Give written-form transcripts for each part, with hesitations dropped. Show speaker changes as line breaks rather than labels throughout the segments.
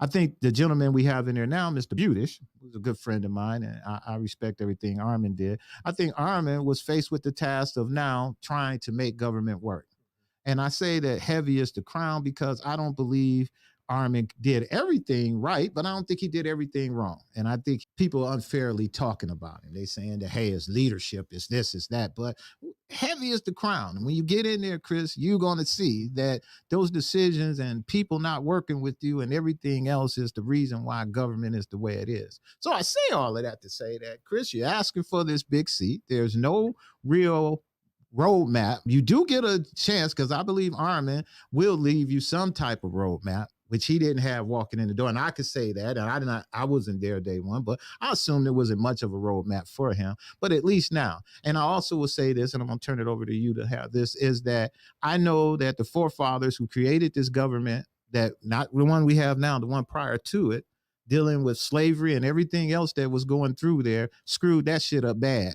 I think the gentleman we have in there now, Mr. Budish, who's a good friend of mine, and I respect everything Armin did. I think Armin was faced with the task of now trying to make government work. And I say that heavy is the crown because I don't believe Armin did everything right, but I don't think he did everything wrong. And I think people are unfairly talking about him. They saying that, hey, his leadership is this, is that. But heavy is the crown. And when you get in there, Chris, you're going to see that those decisions and people not working with you and everything else is the reason why government is the way it is. So I say all of that to say that, Chris, you're asking for this big seat. There's no real roadmap. You do get a chance because I believe Armin will leave you some type of roadmap, which he didn't have walking in the door. And I could say that, and I wasn't there day one, but I assume there wasn't much of a roadmap for him, but at least now. And I also will say this, and I'm going to turn it over to you to have this, is that I know that the forefathers who created this government, that not the one we have now, the one prior to it, dealing with slavery and everything else that was going through there, screwed that shit up bad.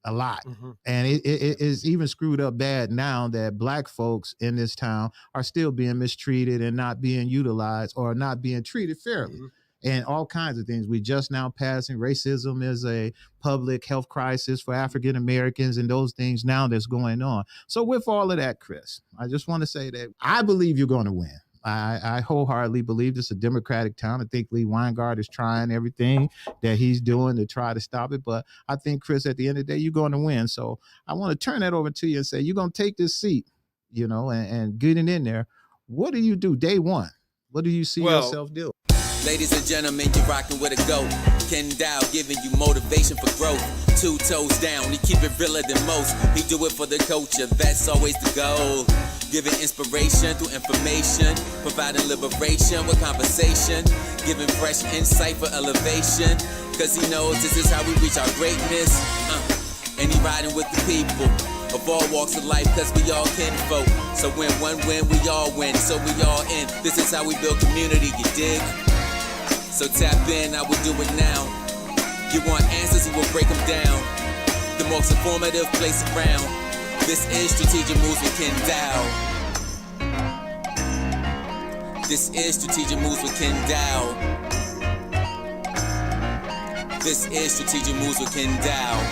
A lot. And it is even screwed up bad now that Black folks in this town are still being mistreated and not being utilized or not being treated fairly. And all kinds of things. We just now passing racism is a public health crisis for African Americans and those things now that's going on. So with all of that, Chris, I just want to say that I believe you're going to win. I wholeheartedly believe this is a Democratic town. I think Lee Weingart is trying everything that he's doing to try to stop it. But I think, Chris, at the end of the day, you're going to win. So I want to turn that over to you and say, you're going to take this seat, you know, and getting in there. What do you do day one? What do you see yourself do?
Ladies and gentlemen, you're rocking with a GOAT. Kenn Dowell giving you motivation for growth. 2 toes down, he keep it realer than most. He do it for the culture, that's always the goal. Giving inspiration through information, providing liberation with conversation, giving fresh insight for elevation. Cause he knows this is how we reach our greatness. And he riding with the people of all walks of life, cause we all kinfolk. So when one win, we all win, so we all in. This is how we build community, you dig? So tap in, I will do it now. You want answers, we will break them down. The most informative place around. This is Strategic Moves with Kenn Dowell. This is Strategic Moves with Kenn Dowell. This is Strategic Moves with Kenn Dowell.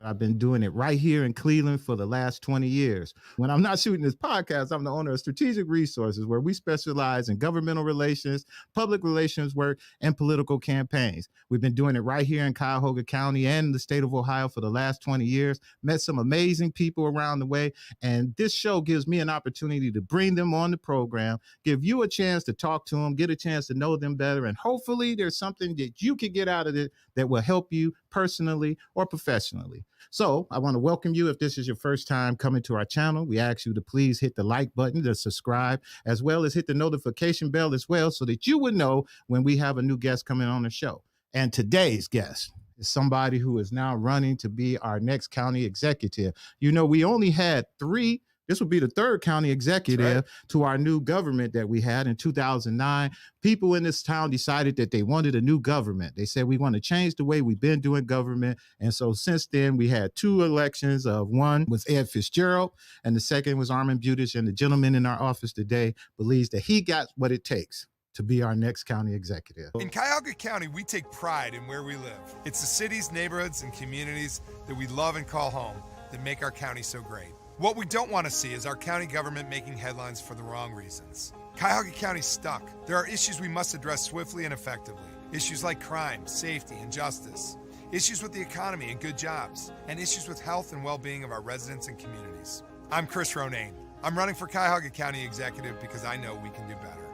I've been doing it right here in Cleveland for the last 20 years. When I'm not shooting this podcast, I'm the owner of Strategic Resources, where we specialize in governmental relations, public relations work, and political campaigns. We've been doing it right here in Cuyahoga County and the state of Ohio for the last 20 years. Met some amazing people around the way, and this show gives me an opportunity to bring them on the program, give you a chance to talk to them, get a chance to know them better, and hopefully there's something that you can get out of it that will help you personally or professionally. So I want to welcome you. If this is your first time coming to our channel, we ask you to please hit the like button, to subscribe, as well as hit the notification bell as well, so that you would know when we have a new guest coming on the show. And today's guest is somebody who is now running to be our next county executive. You know, we only had 3. This will be the 3rd county executive to our new government that we had in 2009. People in this town decided that they wanted a new government. They said, we want to change the way we've been doing government. And so since then, we had 2 elections. One was Ed Fitzgerald, and the second was Armin Budish. And the gentleman in our office today believes that he got what it takes to be our next county executive.
In Cuyahoga County, we take pride in where we live. It's the cities, neighborhoods, and communities that we love and call home that make our county so great. What we don't want to see is our county government making headlines for the wrong reasons. Cuyahoga County's stuck. There are issues we must address swiftly and effectively. Issues like crime, safety, and justice. Issues with the economy and good jobs. And issues with health and well-being of our residents and communities. I'm Chris Ronayne. I'm running for Cuyahoga County Executive because I know we can do better.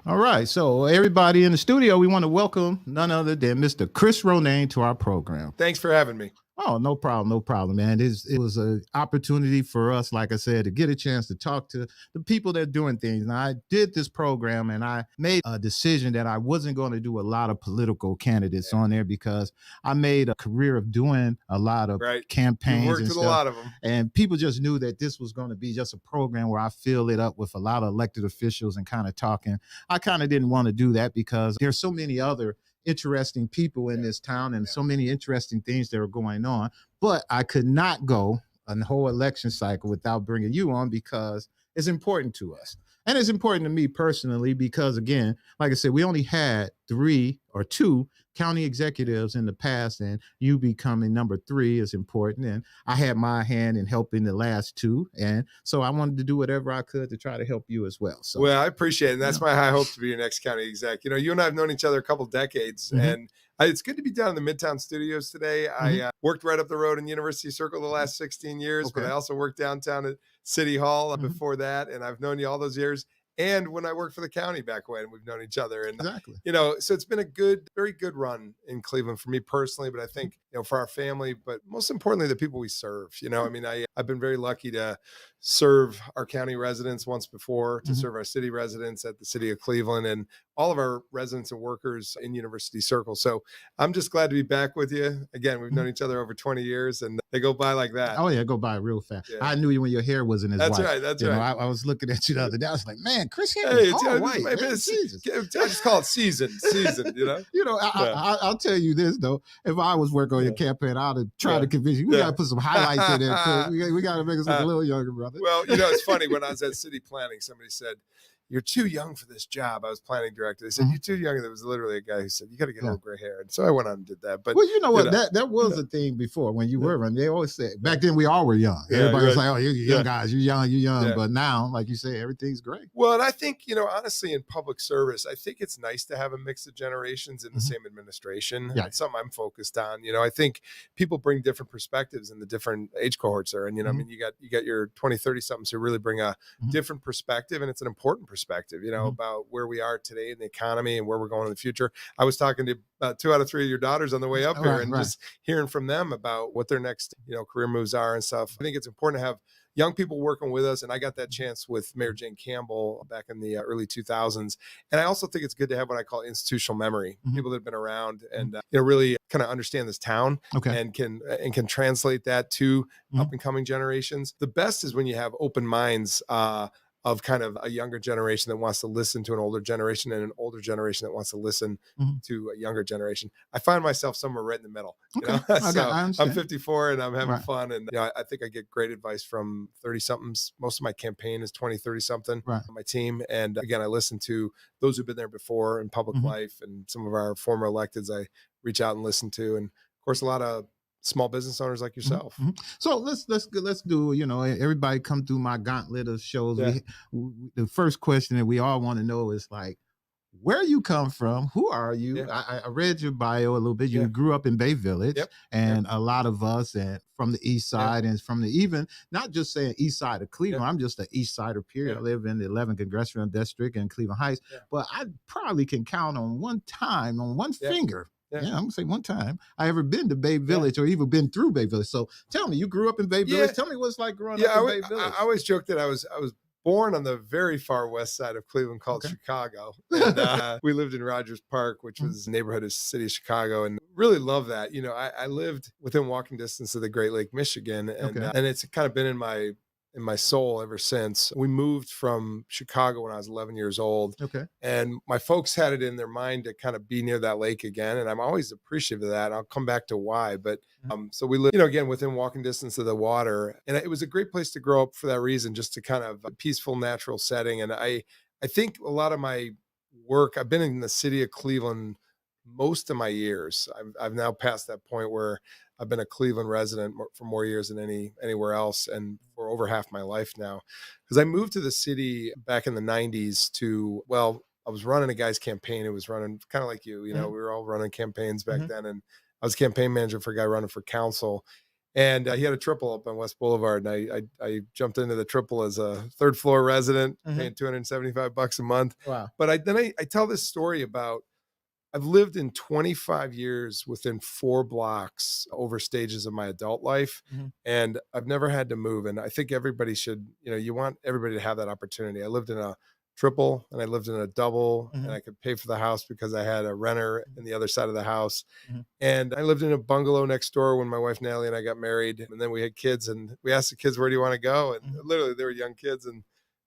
All right, so everybody in the studio, we want to welcome none other than Mr. Chris Ronayne to our program.
Thanks for having me.
Oh, no problem, man. It was an opportunity for us, like I said, to get a chance to talk to the people that are doing things. Now, I did this program and I made a decision that I wasn't going to do a lot of political candidates on there because I made a career of doing a lot of campaigns.
You worked with a lot of them.
And people just knew that this was going to be just a program where I fill it up with a lot of elected officials and kind of talking. I kind of didn't want to do that because there's so many other interesting people in this town and so many interesting things that are going on. But I could not go a whole election cycle without bringing you on because it's important to us. And it's important to me personally because, again, like I said, we only had 3 or 2 county executives in the past, and you becoming number 3 is important. And I had my hand in helping the last 2. And so I wanted to do whatever I could to try to help you as well. So,
well, I appreciate it. And that's my high hope to be your next county exec. You and I have known each other a couple decades, and it's good to be down in the Midtown studios today. I worked right up the road in University Circle the last 16 years, but I also worked downtown at City Hall before that. And I've known you all those years. And when I worked for the county back when, we've known each other. And,
exactly.
So it's been a very good run in Cleveland for me personally, but I think, for our family, but most importantly, the people we serve. I've been very lucky to serve our county residents once before, to serve our city residents at the city of Cleveland, and all of our residents and workers in University Circle. So I'm just glad to be back with you. Again, we've known each other over 20 years, and they go by like that.
Oh, yeah, go by real fast.
Yeah.
I knew you when your hair wasn't as white.
That's right.
I was looking at you the other day. I was like, man, Chris hair is all white.
I just call it seasoned,
I'll tell you this, though. If I was working on your campaign, I'd have tried to convince you. We got to put some highlights in there. We got to make us look a little younger, brother.
Well, it's funny. When I was at city planning, somebody said, "You're too young for this job." I was planning director. They said, "You're too young." And there was literally a guy who said, "You got to get a little gray hair." And so I went on and did that. But
well, you know what? That was a thing before when you were running. They always said back then we all were young. Everybody was like, "Oh, you're young guys. You're young. You're young." But now, like you say, everything's great.
Well, and I think honestly, in public service, I think it's nice to have a mix of generations in the same administration.
Yeah.
It's something I'm focused on. I think people bring different perspectives in the different age cohorts there, and you got your 20, 30 somethings who really bring a different perspective, and it's an important perspective. About where we are today in the economy and where we're going in the future. I was talking to about 2 out of 3 of your daughters on the way up here, and just hearing from them about what their next, career moves are and stuff. I think it's important to have young people working with us. And I got that chance with Mayor Jane Campbell back in the early 2000s. And I also think it's good to have what I call institutional memory, people that have been around and, really kind of understand this town and can translate that to up and coming generations. The best is when you have open minds, of kind of a younger generation that wants to listen to an older generation and an older generation that wants to listen to a younger generation. I find myself somewhere right in the middle. So I'm 54 and I'm having fun. And I think I get great advice from 30 somethings. Most of my campaign is 20, 30 something on my team. And again, I listen to those who've been there before in public life, and some of our former electeds I reach out and listen to. And of course, a lot of small business owners like yourself.
So let's do, everybody come through my gauntlet of shows. The first question that we all want to know is like, where you come from, who are you? I read your bio a little bit. You grew up in Bay Village, and a lot of us and from the east side and from the even not just saying east side of Cleveland. I'm just an east sider period. I live in the 11th congressional district in Cleveland Heights, but I probably can count on one finger. I'm gonna say one time I ever been to Bay Village or even been through Bay Village. So tell me, you grew up in Bay Village. Tell me what it's like growing up in Bay Village.
I always joke that I was born on the very far west side of Cleveland called Chicago. And, we lived in Rogers Park, which was a neighborhood of the city of Chicago, and really love that. I lived within walking distance of the Great Lake, Michigan, and it's kind of been in my soul ever since. We moved from Chicago when I was 11 years old. And my folks had it in their mind to kind of be near that lake again. And I'm always appreciative of that. I'll come back to why. But so we live, again, within walking distance of the water. And it was a great place to grow up for that reason, just to kind of a peaceful, natural setting. And I think a lot of my work, I've been in the city of Cleveland most of my years. I've now passed that point where I've been a Cleveland resident for more years than anywhere else, and for over half my life now. Because I moved to the city back in the 90s I was running a guy's campaign who was running kind of like you. We were all running campaigns back then, and I was campaign manager for a guy running for council. And he had a triple up on West Boulevard, and I jumped into the triple as a third floor resident, paying $275 a month.
Wow!
But I tell this story about, I've lived in 25 years within 4 blocks over stages of my adult life, and I've never had to move. And I think everybody should, you want everybody to have that opportunity. I lived in a triple and I lived in a double, and I could pay for the house because I had a renter in the other side of the house. And I lived in a bungalow next door when my wife Natalie and I got married, and then we had kids, and we asked the kids, "Where do you want to go?" And literally they were young kids, and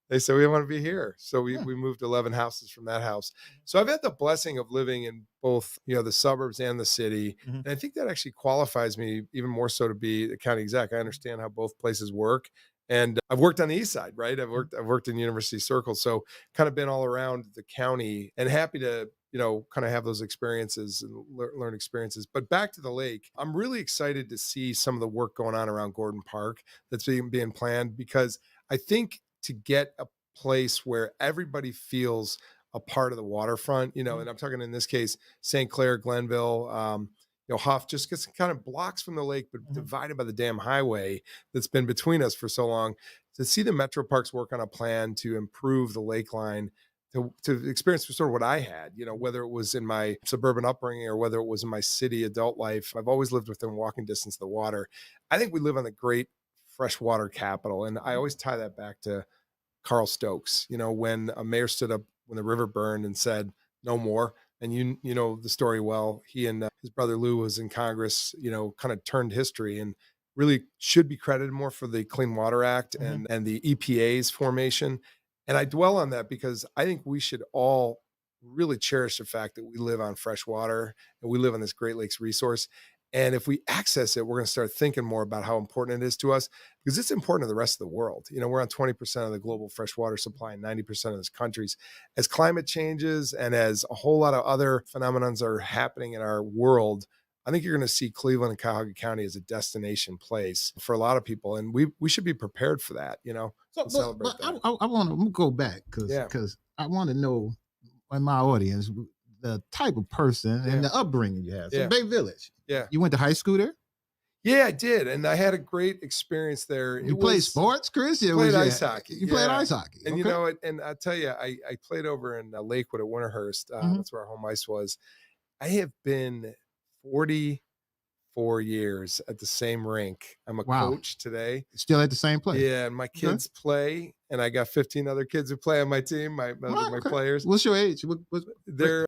They said, we want to be here. So we,
Yeah.
we moved 11 houses from that house. So I've had the blessing of living in both, the suburbs and the city.
Mhm.
And I think that actually qualifies me even more so to be the county exec. I understand how both places work. And I've worked on the east side, right? I've worked in university circles. So kind of been all around the county and happy to, kind of have those experiences and learn experiences. But back to the lake, I'm really excited to see some of the work going on around Gordon Park that's being planned, because I think to get a place where everybody feels a part of the waterfront, and I'm talking in this case, St. Clair, Glenville, Huff just gets kind of blocks from the lake, but divided by the damn highway that's been between us for so long. To see the Metro Parks work on a plan to improve the lake line, to experience sort of what I had, whether it was in my suburban upbringing or whether it was in my city adult life. I've always lived within walking distance of the water. I think we live on the great freshwater capital. And I always tie that back to Carl Stokes, when a mayor stood up when the river burned and said, no more. And you know the story well. He and his brother Lou was in Congress, kind of turned history and really should be credited more for the Clean Water Act and the EPA's formation. And I dwell on that because I think we should all really cherish the fact that we live on fresh water and we live on this Great Lakes resource. And if we access it, we're going to start thinking more about how important it is to us, because it's important to the rest of the world. We're on 20% of the global freshwater supply and 90% of those countries. As climate changes and as a whole lot of other phenomenons are happening in our world, I think you're going to see Cleveland and Cuyahoga County as a destination place for a lot of people. And we should be prepared for that,
So,
and celebrate
but
that.
I want to go back
Yeah.
because I want to know in my audience the type of person and the upbringing you had. So
Yeah.
Bay Village.
Yeah.
You went to high school there?
Yeah, I did. And I had a great experience there.
You played sports, Chris?
Played ice hockey.
You played ice hockey.
And
okay.
and I tell you, I played over in Lakewood at Winterhurst. That's where our home ice was. I have been 44 years at the same rink. I'm a coach today.
Still at the same place?
Yeah, and my kids play, and I got 15 other kids who play on my team. My players.
What's your age?
They're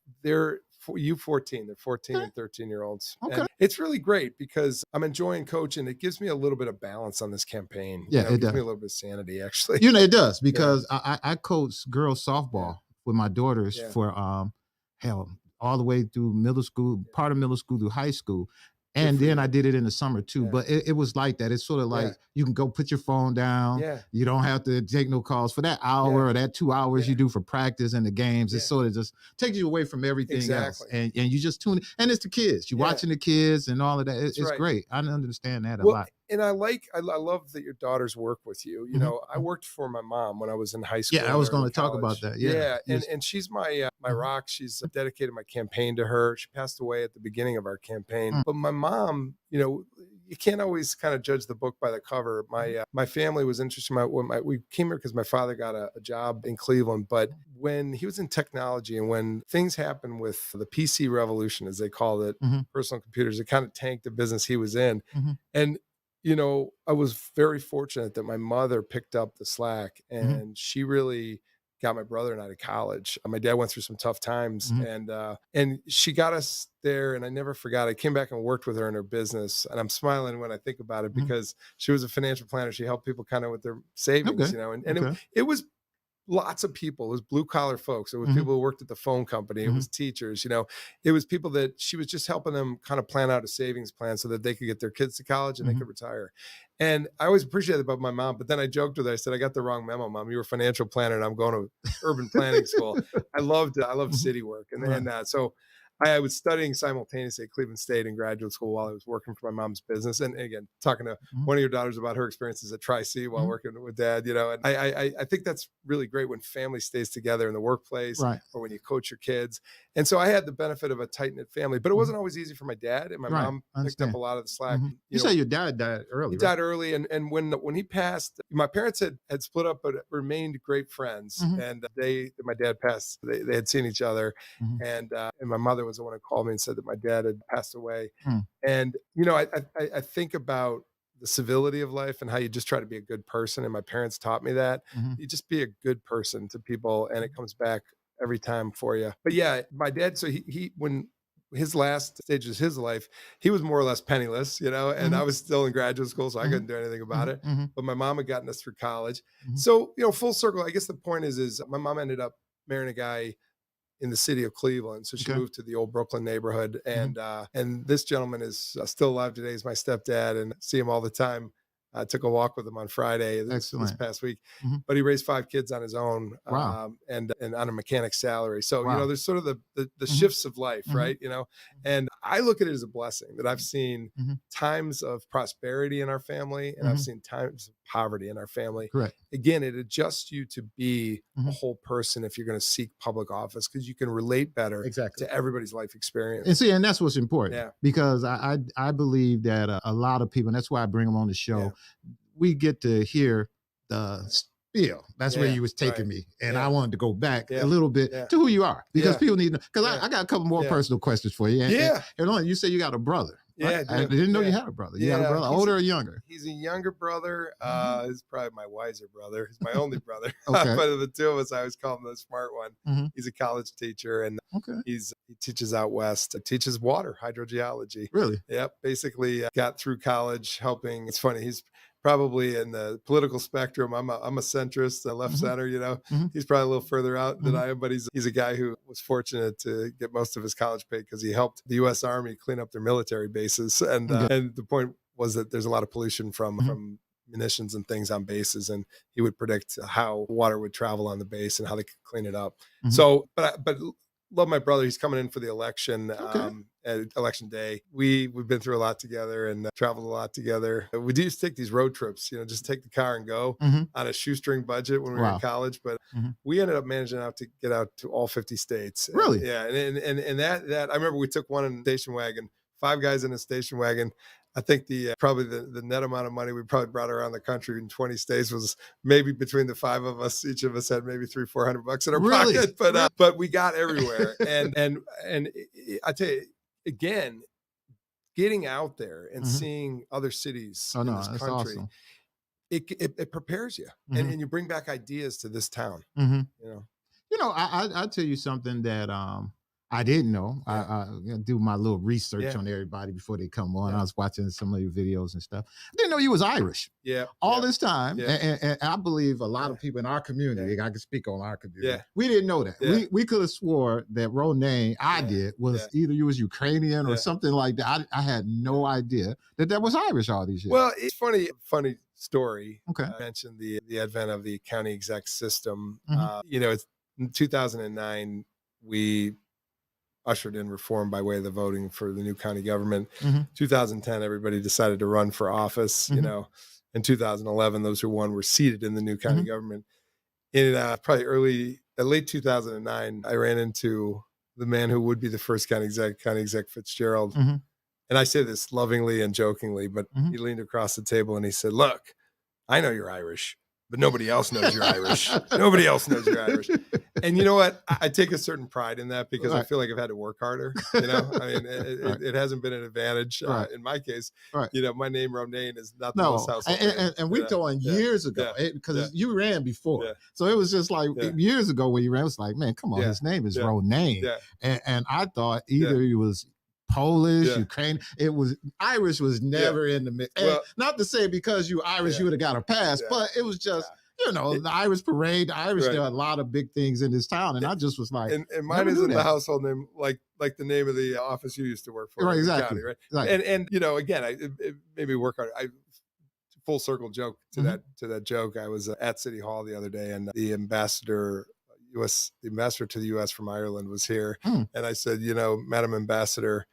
U14. They're 14 and 13-year-olds.
Okay.
And it's really great because I'm enjoying coaching. It gives me a little bit of balance on this campaign.
Yeah,
it gives me a little bit of sanity, actually.
It does, because I coach girls softball with my daughters for all the way through middle school, part of middle school through high school. And then I did it in the summer too, but it was like that. It's sort of like you can go put your phone down.
Yeah.
You don't have to take no calls for that hour or that 2 hours you do for practice and the games. It sort of just takes you away from everything else. And you just tune in. And it's the kids. You're watching the kids and all of that. It's great. I understand that a lot.
And I love that your daughters work with you. I worked for my mom when I was in high school.
Yeah, I was going to talk about that. Yeah.
And she's my rock. She's dedicated my campaign to her. She passed away at the beginning of our campaign. But my mom, you can't always kind of judge the book by the cover. My family was interested. We came here because my father got a job in Cleveland. But when he was in technology and when things happened with the PC revolution, as they called it, personal computers, it kind of tanked the business he was in. And I was very fortunate that my mother picked up the slack and she really got my brother and I to college. My dad went through some tough times and she got us there. And I never forgot, I came back and worked with her in her business. And I'm smiling when I think about it because she was a financial planner. She helped people kind of with their savings, it was lots of people. It was blue collar folks. It was people who worked at the phone company. It was teachers, it was people that she was just helping them kind of plan out a savings plan so that they could get their kids to college and they could retire. And I always appreciated about my mom, but then I joked with her. I said, I got the wrong memo, Mom. You were a financial planner and I'm going to urban planning school. I loved city work. And so I was studying simultaneously at Cleveland State in graduate school while I was working for my mom's business. And again, talking to one of your daughters about her experiences at Tri-C while working with Dad, and I think that's really great when family stays together in the workplace or when you coach your kids. And so I had the benefit of a tight-knit family, but it wasn't always easy for my dad. And my mom picked up a lot of the slack.
You say your dad died early.
He died early. And when he passed, my parents had split up, but remained great friends. And my dad passed, they had seen each other. And my mother was the one who called me and said that my dad had passed away. And, I think about the civility of life and how you just try to be a good person. And my parents taught me that. You just be a good person to people and it comes back every time for you. But yeah, my dad, so he when his last stages of his life, he was more or less penniless, and I was still in graduate school, so I couldn't do anything about it. But my mom had gotten us through college. So, full circle, I guess the point is my mom ended up marrying a guy in the city of Cleveland. So she moved to the old Brooklyn neighborhood. And this gentleman is still alive today. He's my stepdad, and see him all the time. I took a walk with him on Friday this past week, but he raised 5 kids on his own, and on a mechanic's salary. So, there's sort of the shifts of life, right? And I look at it as a blessing that I've seen times of prosperity in our family, and I've seen times of poverty in our family.
Correct.
Again, it adjusts you to be a whole person if you're going to seek public office, because you can relate better to everybody's life experience.
And that's what's important, because I believe that a lot of people, and that's why I bring them on the show, we get to hear the spiel. That's where you was taking me. And I wanted to go back a little bit to who you are, because people need to know. Because I got a couple more personal questions for you. And you say you got a brother.
Yeah,
I didn't know you had a brother. You got a brother, older or younger?
He's a younger brother. He's probably my wiser brother. He's my only brother. But of the two of us, I always call him the smart one. He's a college teacher, and he teaches out west. Teaches water hydrogeology.
Really?
Yep. Basically, got through college helping. It's funny. He's probably in the political spectrum. I'm a centrist, a left center, He's probably a little further out than I am, but he's a guy who was fortunate to get most of his college paid because he helped the U.S. Army clean up their military bases. And the point was that there's a lot of pollution from munitions and things on bases, and he would predict how water would travel on the base and how they could clean it up. So, but love my brother. He's coming in for the election. At election day, we've been through a lot together and traveled a lot together. We do used to take these road trips, just take the car and go on a shoestring budget when we were in college. But we ended up managing to get out to all 50 states.
Really?
And that I remember we took one in a station wagon, 5 guys in a station wagon. I think probably the net amount of money we probably brought around the country in 20 states was maybe between the 5 of us, each of us had maybe $300-400 in our pocket, but we got everywhere. And I tell you, again, getting out there and seeing other cities in this country, awesome. It prepares you, and you bring back ideas to this town.
I tell you something that I didn't know. I do my little research on everybody before they come on. I was watching some of your videos and stuff. I didn't know you was Irish. All this time. And I believe a lot of people in our community, I can speak on our community. We didn't know that. We could have swore that Ronayne, was either you was Ukrainian or something like that. I had no idea that was Irish all these years.
Well, it's funny story. I mentioned the advent of the county exec system. It's in 2009, we ushered in reform by way of the voting for the new county government. 2010, everybody decided to run for office. In 2011, those who won were seated in the new county government. In probably late 2009, I ran into the man who would be the first county exec Fitzgerald. And I say this lovingly and jokingly, but he leaned across the table and he said, "Look, I know you're Irish, but nobody else knows you're Irish. Nobody else knows you're Irish." And you know what? I take a certain pride in that, because I feel like I've had to work harder. I mean, it hasn't been an advantage in my case. My name Ronayne is not the most household name.
And we're going years ago, because you ran before. So it was just like years ago when you ran, it was like, man, come on, his name is Ronayne. And I thought either he was Polish, Ukraine. It was Irish was never in the mix. Well, not to say because you Irish, you would have got a pass, but it was just, the Irish parade, the Irish did a lot of big things in this town. And I just was like,
and mine isn't the household name, like the name of the office you used to work for.
Right, exactly.
County, right? And again, it made me work hard. Full circle joke to that joke. I was at City Hall the other day, and the ambassador to the U.S. from Ireland was here. And I said, Madam Ambassador,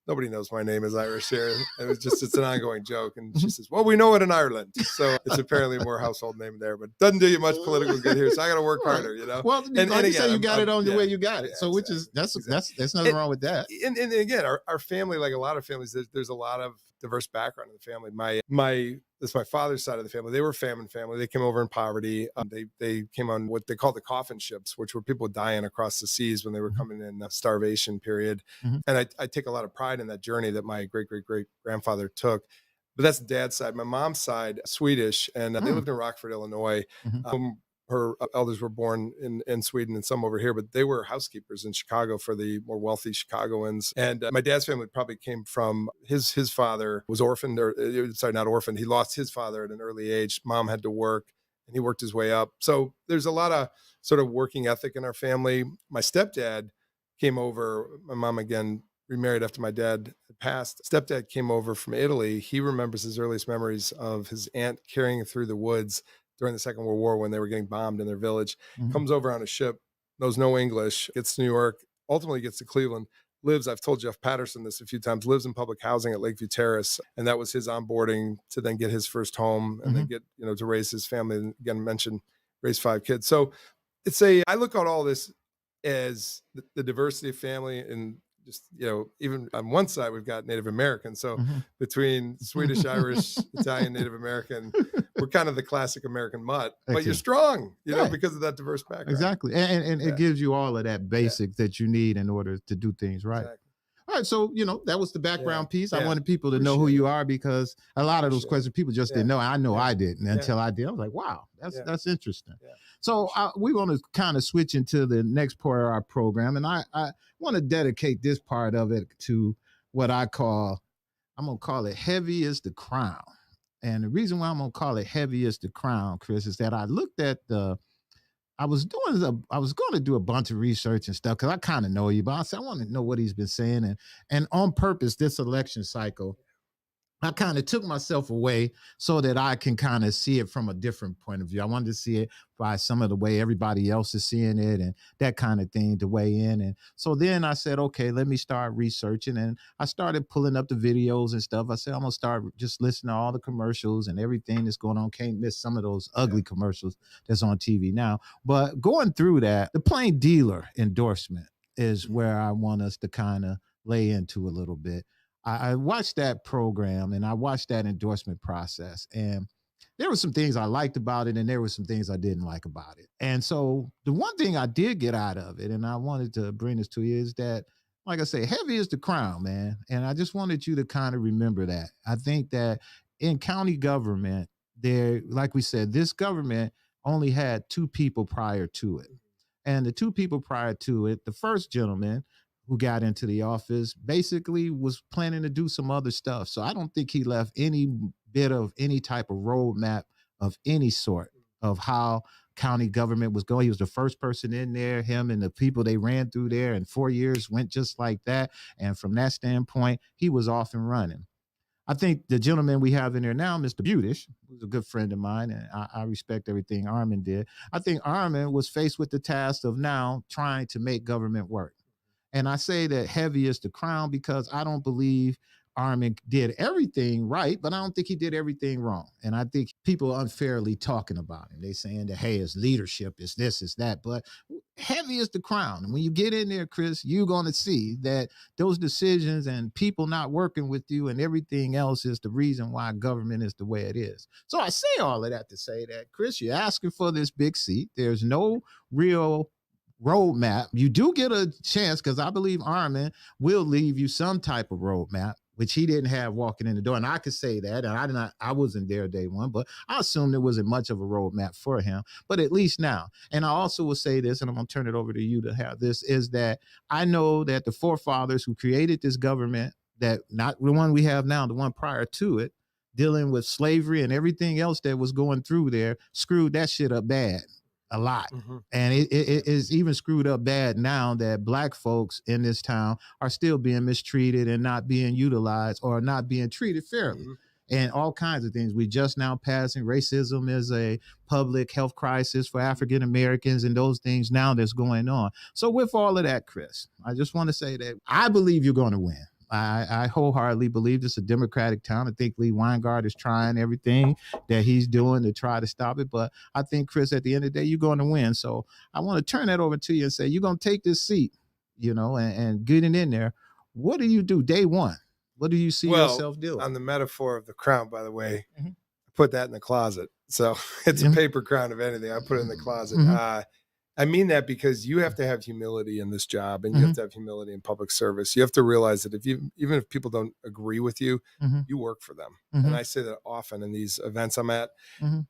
nobody knows my name is Irish here. It's an ongoing joke. And she says, well, we know it in Ireland. So it's apparently a more household name there, but doesn't do you much political good here. So I got to work harder,
Well, and like you say, you got it on the way you got it. So which is, that's nothing wrong with that.
And again, our family, like a lot of families, there's a lot of diverse background in the family. That's my father's side of the family. They were a famine family. They came over in poverty. They came on what they called the coffin ships, which were people dying across the seas when they were coming in the starvation period. And I take a lot of pride in that journey that my great-great-great-grandfather took. But that's dad's side. My mom's side, Swedish, and they lived in Rockford, Illinois. her elders were born in Sweden and some over here, but they were housekeepers in Chicago for the more wealthy Chicagoans. And my dad's family probably came from his father was orphaned, or sorry, not orphaned. He lost his father at an early age. Mom had to work and he worked his way up. So there's a lot of sort of working ethic in our family. My stepdad came over. My mom, again, remarried after my dad had passed. Stepdad came over from Italy. He remembers his earliest memories of his aunt carrying him through the woods during the Second World War when they were getting bombed in their village. Comes over on a ship, knows no English, gets to New York, ultimately gets to Cleveland, lives, I've told Jeff Patterson this a few times, lives in public housing at Lakeview Terrace. And that was his onboarding to then get his first home and then get, to raise his family. And again, mentioned raise 5 kids. So I look at all this as the diversity of family, and just, even on one side, we've got Native American. So between Swedish, Irish, Italian, Native American, we're kind of the classic American mutt, but you're strong, because of that diverse background.
Exactly. And it gives you all of that basic that you need in order to do things right.
Exactly.
All right. So, that was the background piece. I wanted people to know who you are, because a lot of those questions people just didn't know. I know I didn't until I did. I was like, wow, that's interesting. Yeah. So we want to kind of switch into the next part of our program. And I want to dedicate this part of it to what I'm going to call it heavy is the crown. And the reason why I'm going to call it heavy is the crown, Chris, is that I looked at I was going to do a bunch of research and stuff, because I kind of know you, but I said, I want to know what he's been saying. And on purpose, this election cycle, I kind of took myself away so that I can kind of see it from a different point of view. I wanted to see it by some of the way everybody else is seeing it and that kind of thing to weigh in. And so then I said, okay, let me start researching. And I started pulling up the videos and stuff. I said, I'm going to start just listening to all the commercials and everything that's going on. Can't miss some of those ugly commercials that's on TV now. But going through that, the plain dealer endorsement is where I want us to kind of lay into a little bit. I watched that program and I watched that endorsement process, and there were some things I liked about it and there were some things I didn't like about it. And so the one thing I did get out of it, and I wanted to bring this to you, is that, like I say, heavy is the crown, man. And I just wanted you to kind of remember that. I think that in county government, like we said, this government only had 2 people prior to it. And the 2 people prior to it, the first gentleman who got into the office basically was planning to do some other stuff. So I don't think he left any bit of any type of roadmap of any sort of how county government was going. He was the first person in there, him and the people they ran through there, and 4 years went just like that. And from that standpoint, he was off and running. I think the gentleman we have in there now, Mr. Budish, who's a good friend of mine, and I respect everything Armin did. I think Armin was faced with the task of now trying to make government work. And I say that heavy is the crown because I don't believe Armin did everything right, but I don't think he did everything wrong. And I think people are unfairly talking about him. They saying that, hey, his leadership is this, is that, but heavy is the crown. And when you get in there, Chris, you're going to see that those decisions and people not working with you and everything else is the reason why government is the way it is. So I say all of that to say that, Chris, you're asking for this big seat. There's no real roadmap. You do get a chance, because I believe Armin will leave you some type of roadmap, which he didn't have walking in the door. And I could say that, and I wasn't there day one, but I assumed there wasn't much of a roadmap for him, but at least now. And I also will say this, and I'm going to turn it over to you to have this, is that I know that the forefathers who created this government, that not the one we have now, the one prior to it, dealing with slavery and everything else that was going through there, screwed that shit up bad. A lot. And it is even screwed up bad now that Black folks in this town are still being mistreated and not being utilized or not being treated fairly. And all kinds of things. We just now passing racism as a public health crisis for African Americans and those things now that's going on. So with all of that, Chris, I just want to say that I believe you're going to win. I wholeheartedly believe it's a Democratic town. I think Lee Weingart is trying everything that he's doing to try to stop it. But I think, Chris, at the end of the day, you're going to win. So I want to turn that over to you and say, you're going to take this seat, and getting in there. What do you do day one? What do you see yourself doing?
On the metaphor of the crown, by the way, I put that in the closet. So it's a paper crown of anything. I put it in the closet. I mean that because you have to have humility in this job, and you have to have humility in public service. You have to realize that even if people don't agree with you, you work for them. And I say that often in these events I'm at.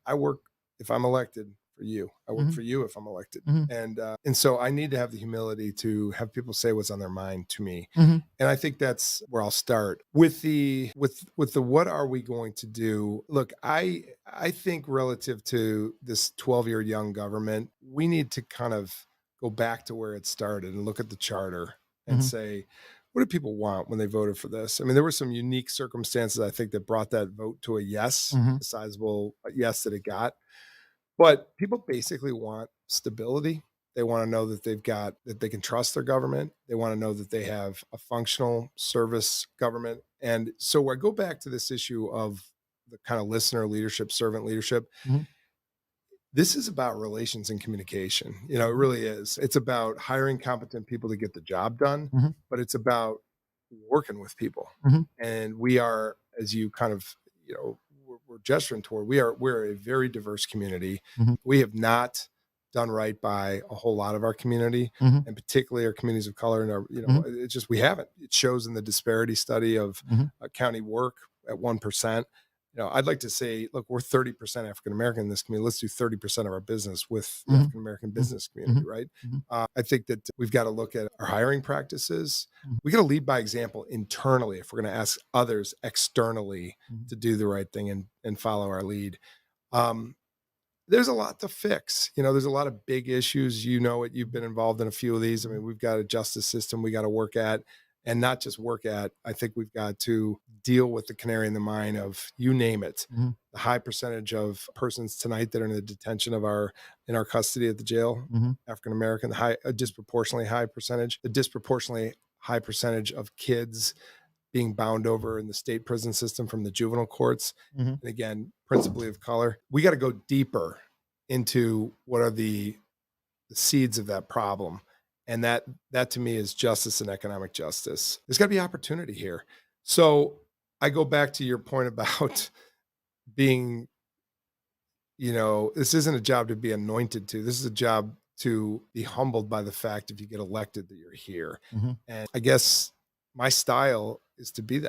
I work, if I'm elected, for you. I work for you if I'm elected.
Mhm.
And so I need to have the humility to have people say what's on their mind to me.
Mhm.
And I think that's where I'll start with the what are we going to do? Look, I think relative to this 12-year young government, we need to kind of go back to where it started and look at the charter and
Mhm.
say, what do people want when they voted for this? I mean, there were some unique circumstances, I think, that brought that vote to a yes,
Mhm.
a sizable yes that it got. But people basically want stability. They want to know that that they can trust their government. They want to know that they have a functional service government. And so I go back to this issue of the kind of listener leadership, servant leadership.
Mhm.
This is about relations and communication. It really is. It's about hiring competent people to get the job done,
Mhm.
but it's about working with people.
Mhm.
And we are, as you kind of, we're gesturing toward, we're a very diverse community.
Mhm.
We have not done right by a whole lot of our community,
Mhm.
and particularly our communities of color. And
Mhm.
it's just, we haven't. It shows in the disparity study of
Mhm.
county work at 1%. I'd like to say, look, we're 30% African American in this community. Let's do 30% of our business with the
Mhm.
African American
Mhm.
business community,
Mhm.
right?
Mhm.
I think that we've got to look at our hiring practices.
Mhm.
We got to lead by example internally if we're going to ask others externally
Mhm.
to do the right thing and follow our lead. Um, there's a lot to fix. There's a lot of big issues. You've been involved in a few of these. I mean, we've got a justice system we got to work at, and not just work at. I think we've got to deal with the canary in the mine of, you name it,
Mhm.
the high percentage of persons tonight that are in the detention in our custody at the jail,
Mhm.
African American, a disproportionately high percentage, the disproportionately high percentage of kids being bound over in the state prison system from the juvenile courts.
Mhm.
And again, principally of color. We got to go deeper into what are the seeds of that problem. And that to me is justice and economic justice. There's got to be opportunity here. So I go back to your point about being, this isn't a job to be anointed to. This is a job to be humbled by the fact, if you get elected, that you're here.
Mhm.
And I guess my style is to be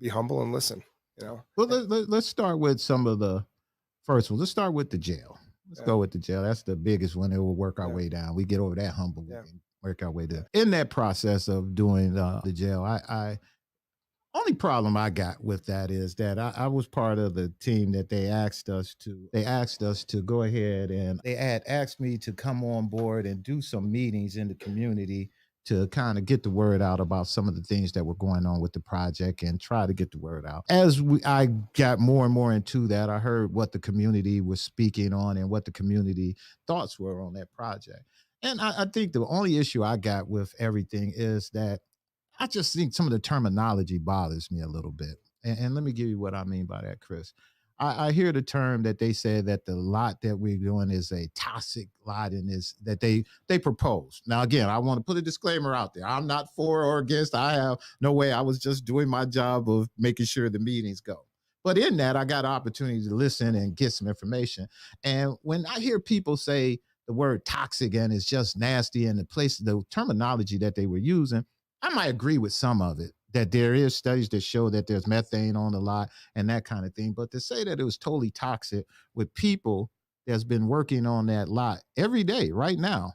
humble and listen,
Well, let's start with some of the first ones. Let's start with the jail. Let's
Yeah.
go with the jail. That's the biggest one. It will work our
Yeah.
way down. We get over that humble. We
Yeah.
can work our way to. In that process of doing the jail, I only problem I got with that is that I was part of the team that they asked us to go ahead, and they had asked me to come on board and do some meetings in the community to kind of get the word out about some of the things that were going on with the project and try to get the word out. I got more and more into that, I heard what the community was speaking on and what the community thoughts were on that project. And I think the only issue I got with everything is that I just think some of the terminology bothers me a little bit. And let me give you what I mean by that, Chris. I hear the term that they say that the lot that we're doing is a toxic lot, and is that they propose. Now, again, I want to put a disclaimer out there. I'm not for or against. I have no way. I was just doing my job of making sure the meetings go. But in that, I got an opportunity to listen and get some information. And when I hear people say the word toxic and it's just nasty, and the terminology that they were using, I might agree with some of it, that there is studies that show that there's methane on the lot and that kind of thing. But to say that it was totally toxic with people that's been working on that lot every day right now,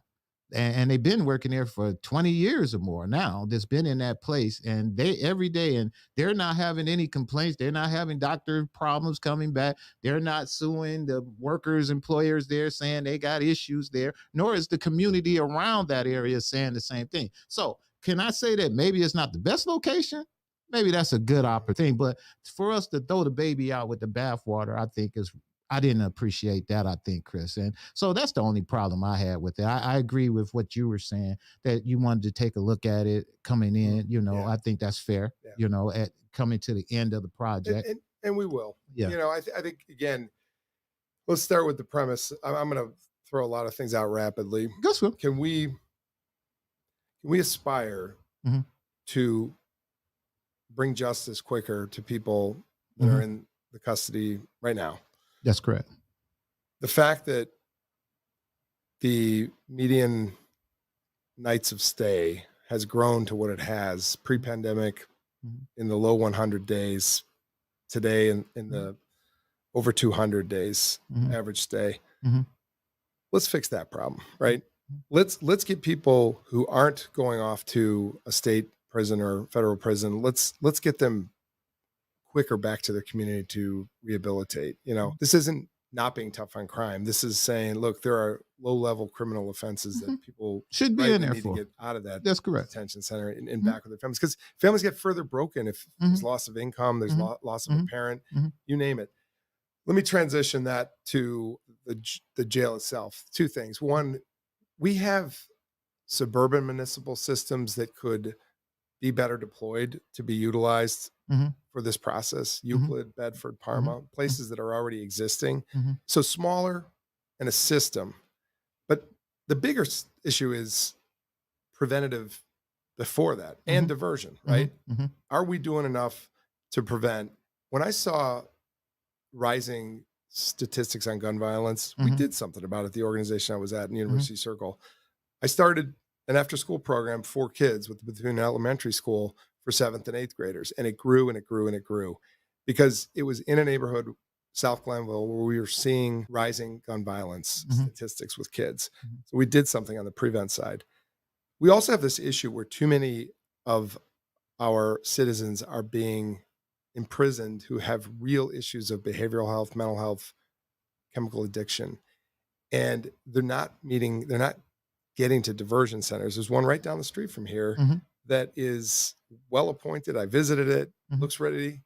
and they've been working there for 20 years or more now, that's been in that place, and they every day, and they're not having any complaints. They're not having doctor problems coming back. They're not suing the workers, employers there, saying they got issues there, nor is the community around that area saying the same thing. So can I say that maybe it's not the best location? Maybe that's a good opportunity. But for us to throw the baby out with the bathwater, I didn't appreciate that, I think, Chris. And so that's the only problem I had with it. I agree with what you were saying, that you wanted to take a look at it coming in.
Yeah.
I think that's fair,
Yeah.
at coming to the end of the project.
And we will.
Yeah.
I think, again, let's start with the premise. I'm going to throw a lot of things out rapidly.
Guess what?
Can we aspire
Mhm.
to bring justice quicker to people that are in the custody right now?
That's correct.
The fact that the median nights of stay has grown to what it has pre-pandemic,
Mhm.
in the low 100 days, today in the over 200 days
Mhm.
average stay.
Mhm.
let's fix that problem, right? Let's get people who aren't going off to a state prison or federal prison. Let's get them quicker back to their community to rehabilitate. This isn't not being tough on crime. This is saying, look, there are low-level criminal offenses that people
should be in there
need to get out of that
That's correct.
detention center and back with their families, because families get further broken if there's loss of income, there's loss of a parent, you name it. Let me transition that to the jail itself. Two things. One, we have suburban municipal systems that could be better deployed to be utilized for this process. Euclid, Bedford, Parma, places that are already existing. So smaller and a system. But the bigger issue is preventative before that and diversion, right? Are we doing enough to prevent? When I saw rising statistics on gun violence, we did something about it. The organization I was at in University Circle, I started an after-school program for kids between elementary school for 7th and 8th graders, and it grew and it grew and it grew, because it was in a neighborhood, South Glenville, where we were seeing rising gun violence statistics with kids. So we did something on the prevent side. We also have this issue where too many of our citizens are being imprisoned who have real issues of behavioral health, mental health, chemical addiction, and they're not getting to diversion centers. There's one right down the street from here that is well appointed. I visited it, looks ready,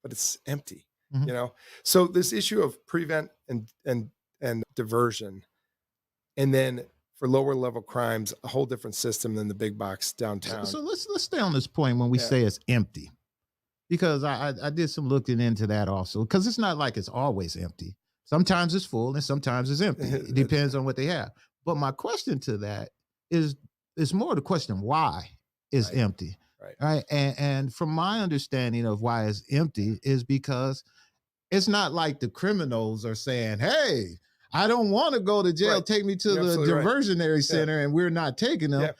but it's empty. So this issue of prevent and diversion, and then for lower level crimes, a whole different system than the big box downtown.
So let's stay on this point when we say it's empty, because I did some looking into that also, because it's not like it's always empty. Sometimes it's full and sometimes it's empty. It depends on what they have. But my question to that is more the question, why is empty? Right. And from my understanding of why it's empty is because it's not like the criminals are saying, hey, I don't want to go to jail. Take me to the diversionary center, and we're not taking them.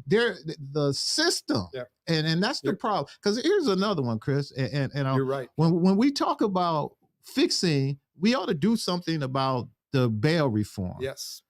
They're the system. And that's the problem. Because here's another one, Chris. And
you're right.
When we talk about fixing, we ought to do something about the bail reform.
Yes.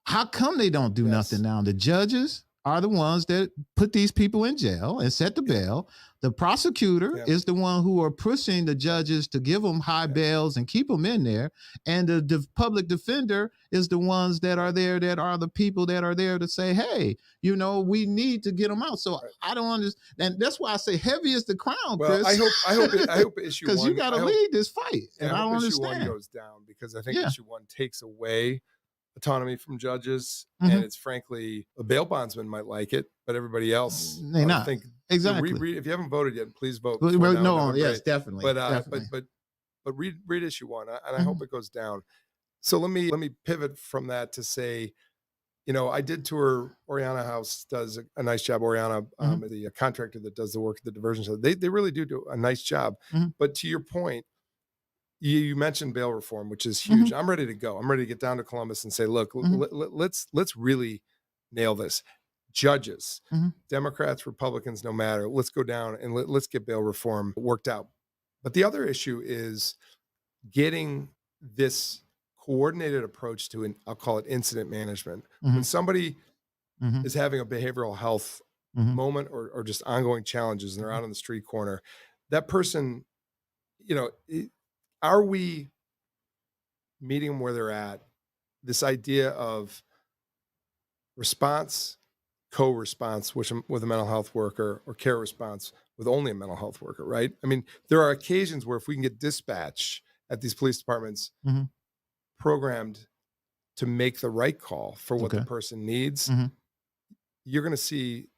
How come they don't do nothing now? The judges are the ones that put these people in jail and set the bail. The prosecutor is the one who are pushing the judges to give them high bails and keep them in there. And the public defender is the ones that are there, that are the people that are there to say, hey, we need to get them out. So I don't understand. And that's why I say heavy is the crown, Chris.
Well, I hope issue 1,
because you got to lead this fight. And I don't understand.
Issue 1 goes down, because I think issue 1 takes away autonomy from judges, and it's frankly, a bail bondsman might like it, but everybody else
may not
think.
Exactly.
If you haven't voted yet, please vote.
Yes, definitely.
But read issue 1, and I hope it goes down. So let me pivot from that to say, I did tour Oriana House, does a nice job. Oriana, the contractor that does the work at the diversion center, they really do a nice job. But to your point, you mentioned bail reform, which is huge. I'm ready to go. I'm ready to get down to Columbus and say, look, let's really nail this. Judges, Democrats, Republicans, no matter, let's go down and let's get bail reform worked out. But the other issue is getting this coordinated approach to I'll call it incident management. When somebody is having a behavioral health moment or just ongoing challenges and they're out on the street corner, that person, are we meeting them where they're at? This idea of response, co-response, with a mental health worker, or care response with only a mental health worker, right? I mean, there are occasions where if we can get dispatch at these police departments programmed to make the right call for what the person needs, you're going to see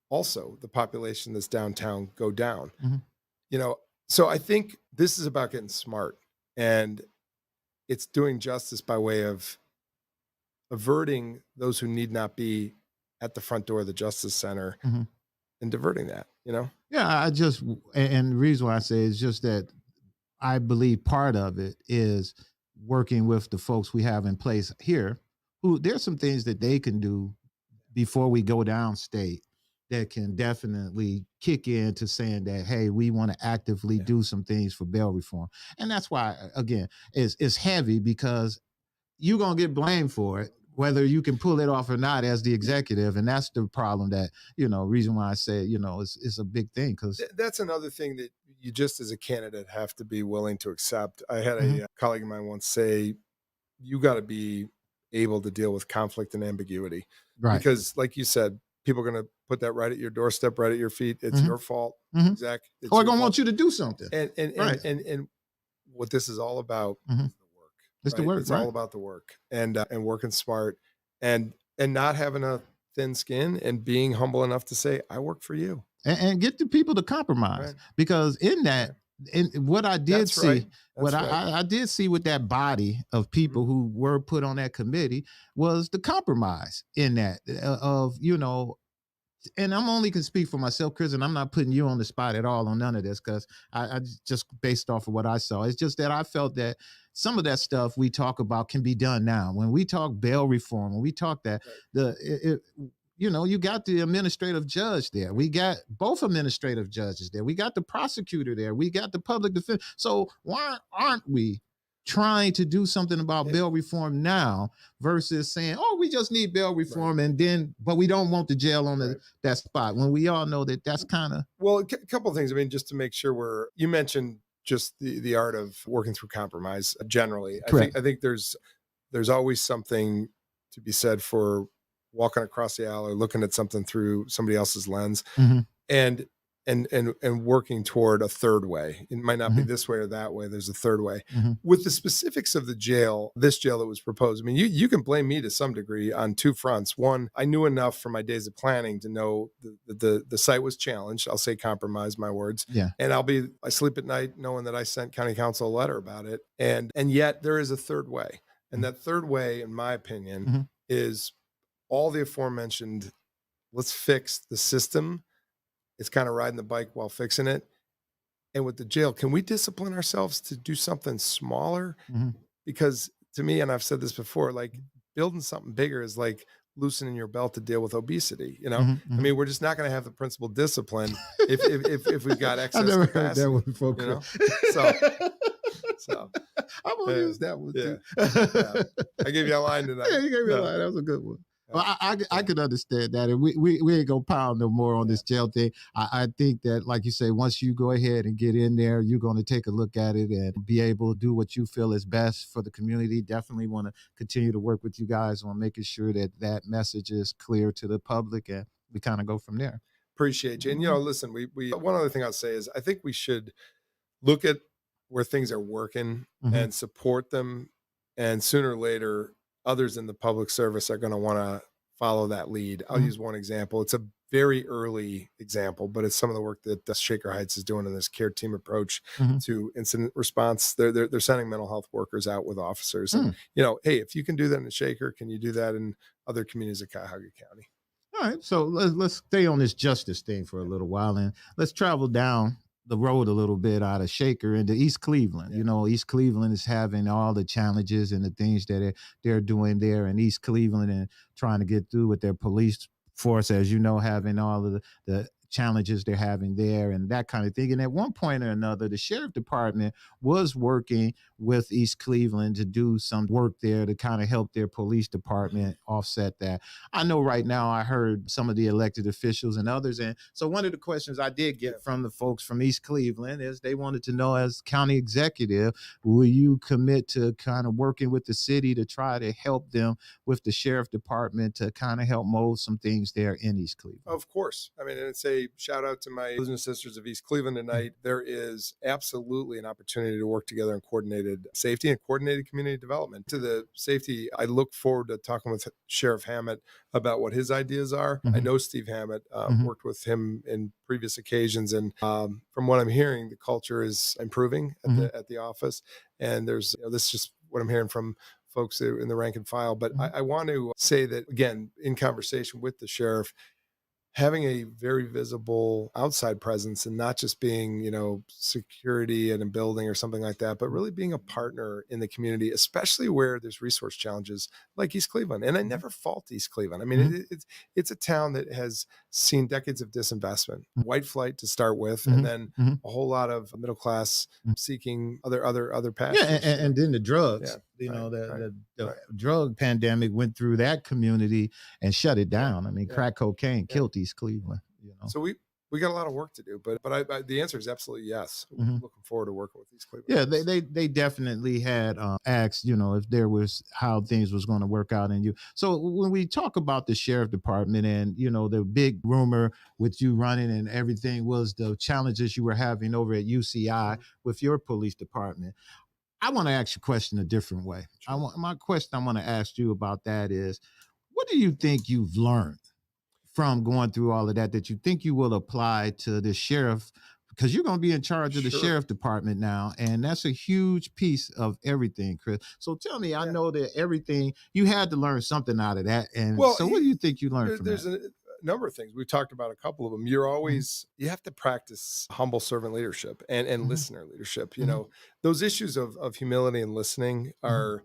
also the population that's downtown go down. So I think this is about getting smart, and it's doing justice by way of averting those who need not be at the front door of the Justice Center and diverting that,
Yeah, and the reason why I say is just that I believe part of it is working with the folks we have in place here, who there's some things that they can do before we go downstate that can definitely kick into saying that, hey, we want to actively do some things for bail reform. And that's why, again, it's heavy, because you're going to get blamed for it, whether you can pull it off or not as the executive. And that's the problem that, reason why I say, it's a big thing. Because
that's another thing that you just as a candidate have to be willing to accept. I had a colleague of mine once say, you got to be able to deal with conflict and ambiguity.
Right.
Because like you said, people are going to put that right at your doorstep, right at your feet. It's your fault, Zach.
Or they're going to want you to do something.
And what this is all about is the work.
It's the work.
It's all about the work and working smart and not having a thin skin and being humble enough to say, I work for you.
And get the people to compromise. Because in that, and what I did see, I did see with that body of people who were put on that committee was the compromise in that of, and I'm only can speak for myself, Chris, and I'm not putting you on the spot at all on none of this, because I just based off of what I saw. It's just that I felt that some of that stuff we talk about can be done now. When we talk bail reform, when we talk that you got the administrative judge there. We got both administrative judges there. We got the prosecutor there. We got the public defense. So why aren't we trying to do something about bail reform now versus saying, oh, we just need bail reform but we don't want the jail on that spot, when we all know that that's kind of.
Well, a couple of things. I mean, just to make sure you mentioned just the art of working through compromise generally. I think there's always something to be said for walking across the aisle or looking at something through somebody else's lens and working toward a third way. It might not be this way or that way. There's a third way. With the specifics of this jail that was proposed, I mean, you can blame me to some degree on two fronts. One, I knew enough from my days of planning to know the site was challenged. I'll say compromise, my words.
Yeah.
And I sleep at night knowing that I sent county council a letter about it. And yet there is a third way. And that third way, in my opinion, is all the aforementioned. Let's fix the system. It's kind of riding the bike while fixing it. And with the jail, can we discipline ourselves to do something smaller? Because to me, and I've said this before, like building something bigger is like loosening your belt to deal with obesity. I mean, we're just not going to have the principal discipline if we've got excess
I never
capacity.
heard that one before.
So
I'm gonna use that one too.
I gave you a line tonight.
Yeah, you gave me a line. That was a good one. Well, I could understand that, and we ain't gonna pound no more on this jail thing. I think that, like you say, once you go ahead and get in there, you're going to take a look at it and be able to do what you feel is best for the community. Definitely want to continue to work with you guys on making sure that message is clear to the public, and we kind of go from there.
Appreciate you. And listen, we one other thing I'll say is I think we should look at where things are working and support them, and sooner or later, others in the public service are going to want to follow that lead. I'll use one example. It's a very early example, but it's some of the work that Shaker Heights is doing in this care team approach to incident response. They're sending mental health workers out with officers. And, hey, if you can do that in Shaker, can you do that in other communities of Cuyahoga County?
All right. So let's stay on this justice thing for a little while, and let's travel down the road a little bit out of Shaker into East Cleveland. East Cleveland is having all the challenges and the things that they're doing there in East Cleveland, and trying to get through with their police force, as having all of the challenges they're having there and that kind of thing. And at one point or another, the sheriff department was working with East Cleveland to do some work there to kind of help their police department offset that. I know right now I heard some of the elected officials and others. And so one of the questions I did get from the folks from East Cleveland is they wanted to know, as county executive, will you commit to kind of working with the city to try to help them with the sheriff department to kind of help mold some things there in East Cleveland?
Of course. I mean, it's a shout out to my brothers and sisters of East Cleveland tonight. There is absolutely an opportunity to work together in coordinated safety and coordinated community development. To the safety, I look forward to talking with Sheriff Hammett about what his ideas are. I know Steve Hammett, worked with him in previous occasions. And from what I'm hearing, the culture is improving at the office. And there's, this is just what I'm hearing from folks in the rank and file. But I want to say that, again, in conversation with the sheriff, having a very visible outside presence and not just being, security in a building or something like that, but really being a partner in the community, especially where there's resource challenges like East Cleveland. And I never fault East Cleveland. I mean, it's a town that has seen decades of disinvestment, white flight to start with, and then a whole lot of middle class seeking other passions.
Yeah, and then the drugs. You know,
Right.
the drug pandemic went through that community and shut it down. I mean, crack cocaine killed East Cleveland. You know,
So we got a lot of work to do, but the answer is absolutely yes.
Mhm.
Looking forward to working with these Cleveland.
Yeah,
folks.
they definitely had asked, you know, if there was how things was going to work out in you. So when we talk about the sheriff department and, you know, the big rumor with you running and everything was the challenges you were having over at UCI with your police department. I want to ask you a question a different way. My question I want to ask you about that is, what do you think you've learned from going through all of that that you think you will apply to the sheriff, because you're going to be in charge of the
Sure.
sheriff department now, and that's a huge piece of everything, Chris. So tell me, I know that everything you had to learn something out of that, and
Well,
so what do you think you learned from
there's
that?
a number of things. We've talked about a couple of them. You're always you have to practice humble servant leadership and
Mhm.
listener leadership. You
Mhm.
know, those issues of humility and listening are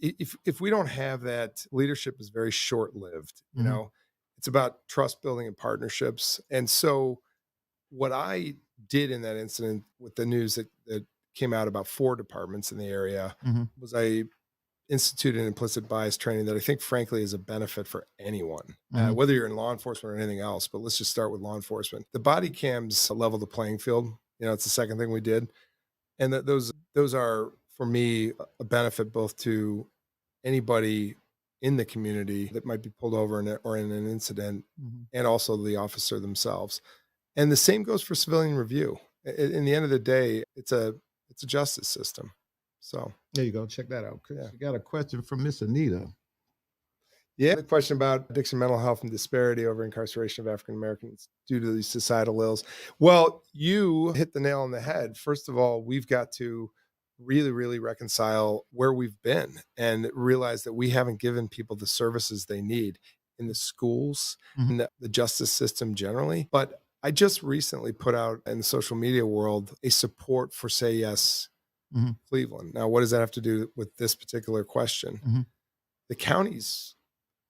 if we don't have that, leadership is very short lived. You
Mhm.
know, it's about trust building and partnerships. And so what I did in that incident with the news that came out about 4 departments in the area
Mhm.
was I instituted implicit bias training that I think, frankly, is a benefit for anyone,
Mhm.
whether you're in law enforcement or anything else. But let's just start with law enforcement. The body cams level the playing field. You know, it's the second thing we did, and those are for me a benefit both to anybody in the community that might be pulled over or in an incident,
Mhm.
and also the officer themselves. And the same goes for civilian review. In the end of the day, it's a justice system. So
There you go. Check that out, Chris.
yeah.
You got a question from Miss Anita.
Yeah, the question about addiction, mental health, and disparity over incarceration of African Americans due to these societal ills. Well, you hit the nail on the head. First of all, we've got to really, really reconcile where we've been and realize that we haven't given people the services they need in the schools,
Mhm.
in the justice system generally. But I just recently put out in the social media world a support for Say Yes
Mhm.
Cleveland. Now, what does that have to do with this particular question?
Mhm.
The county's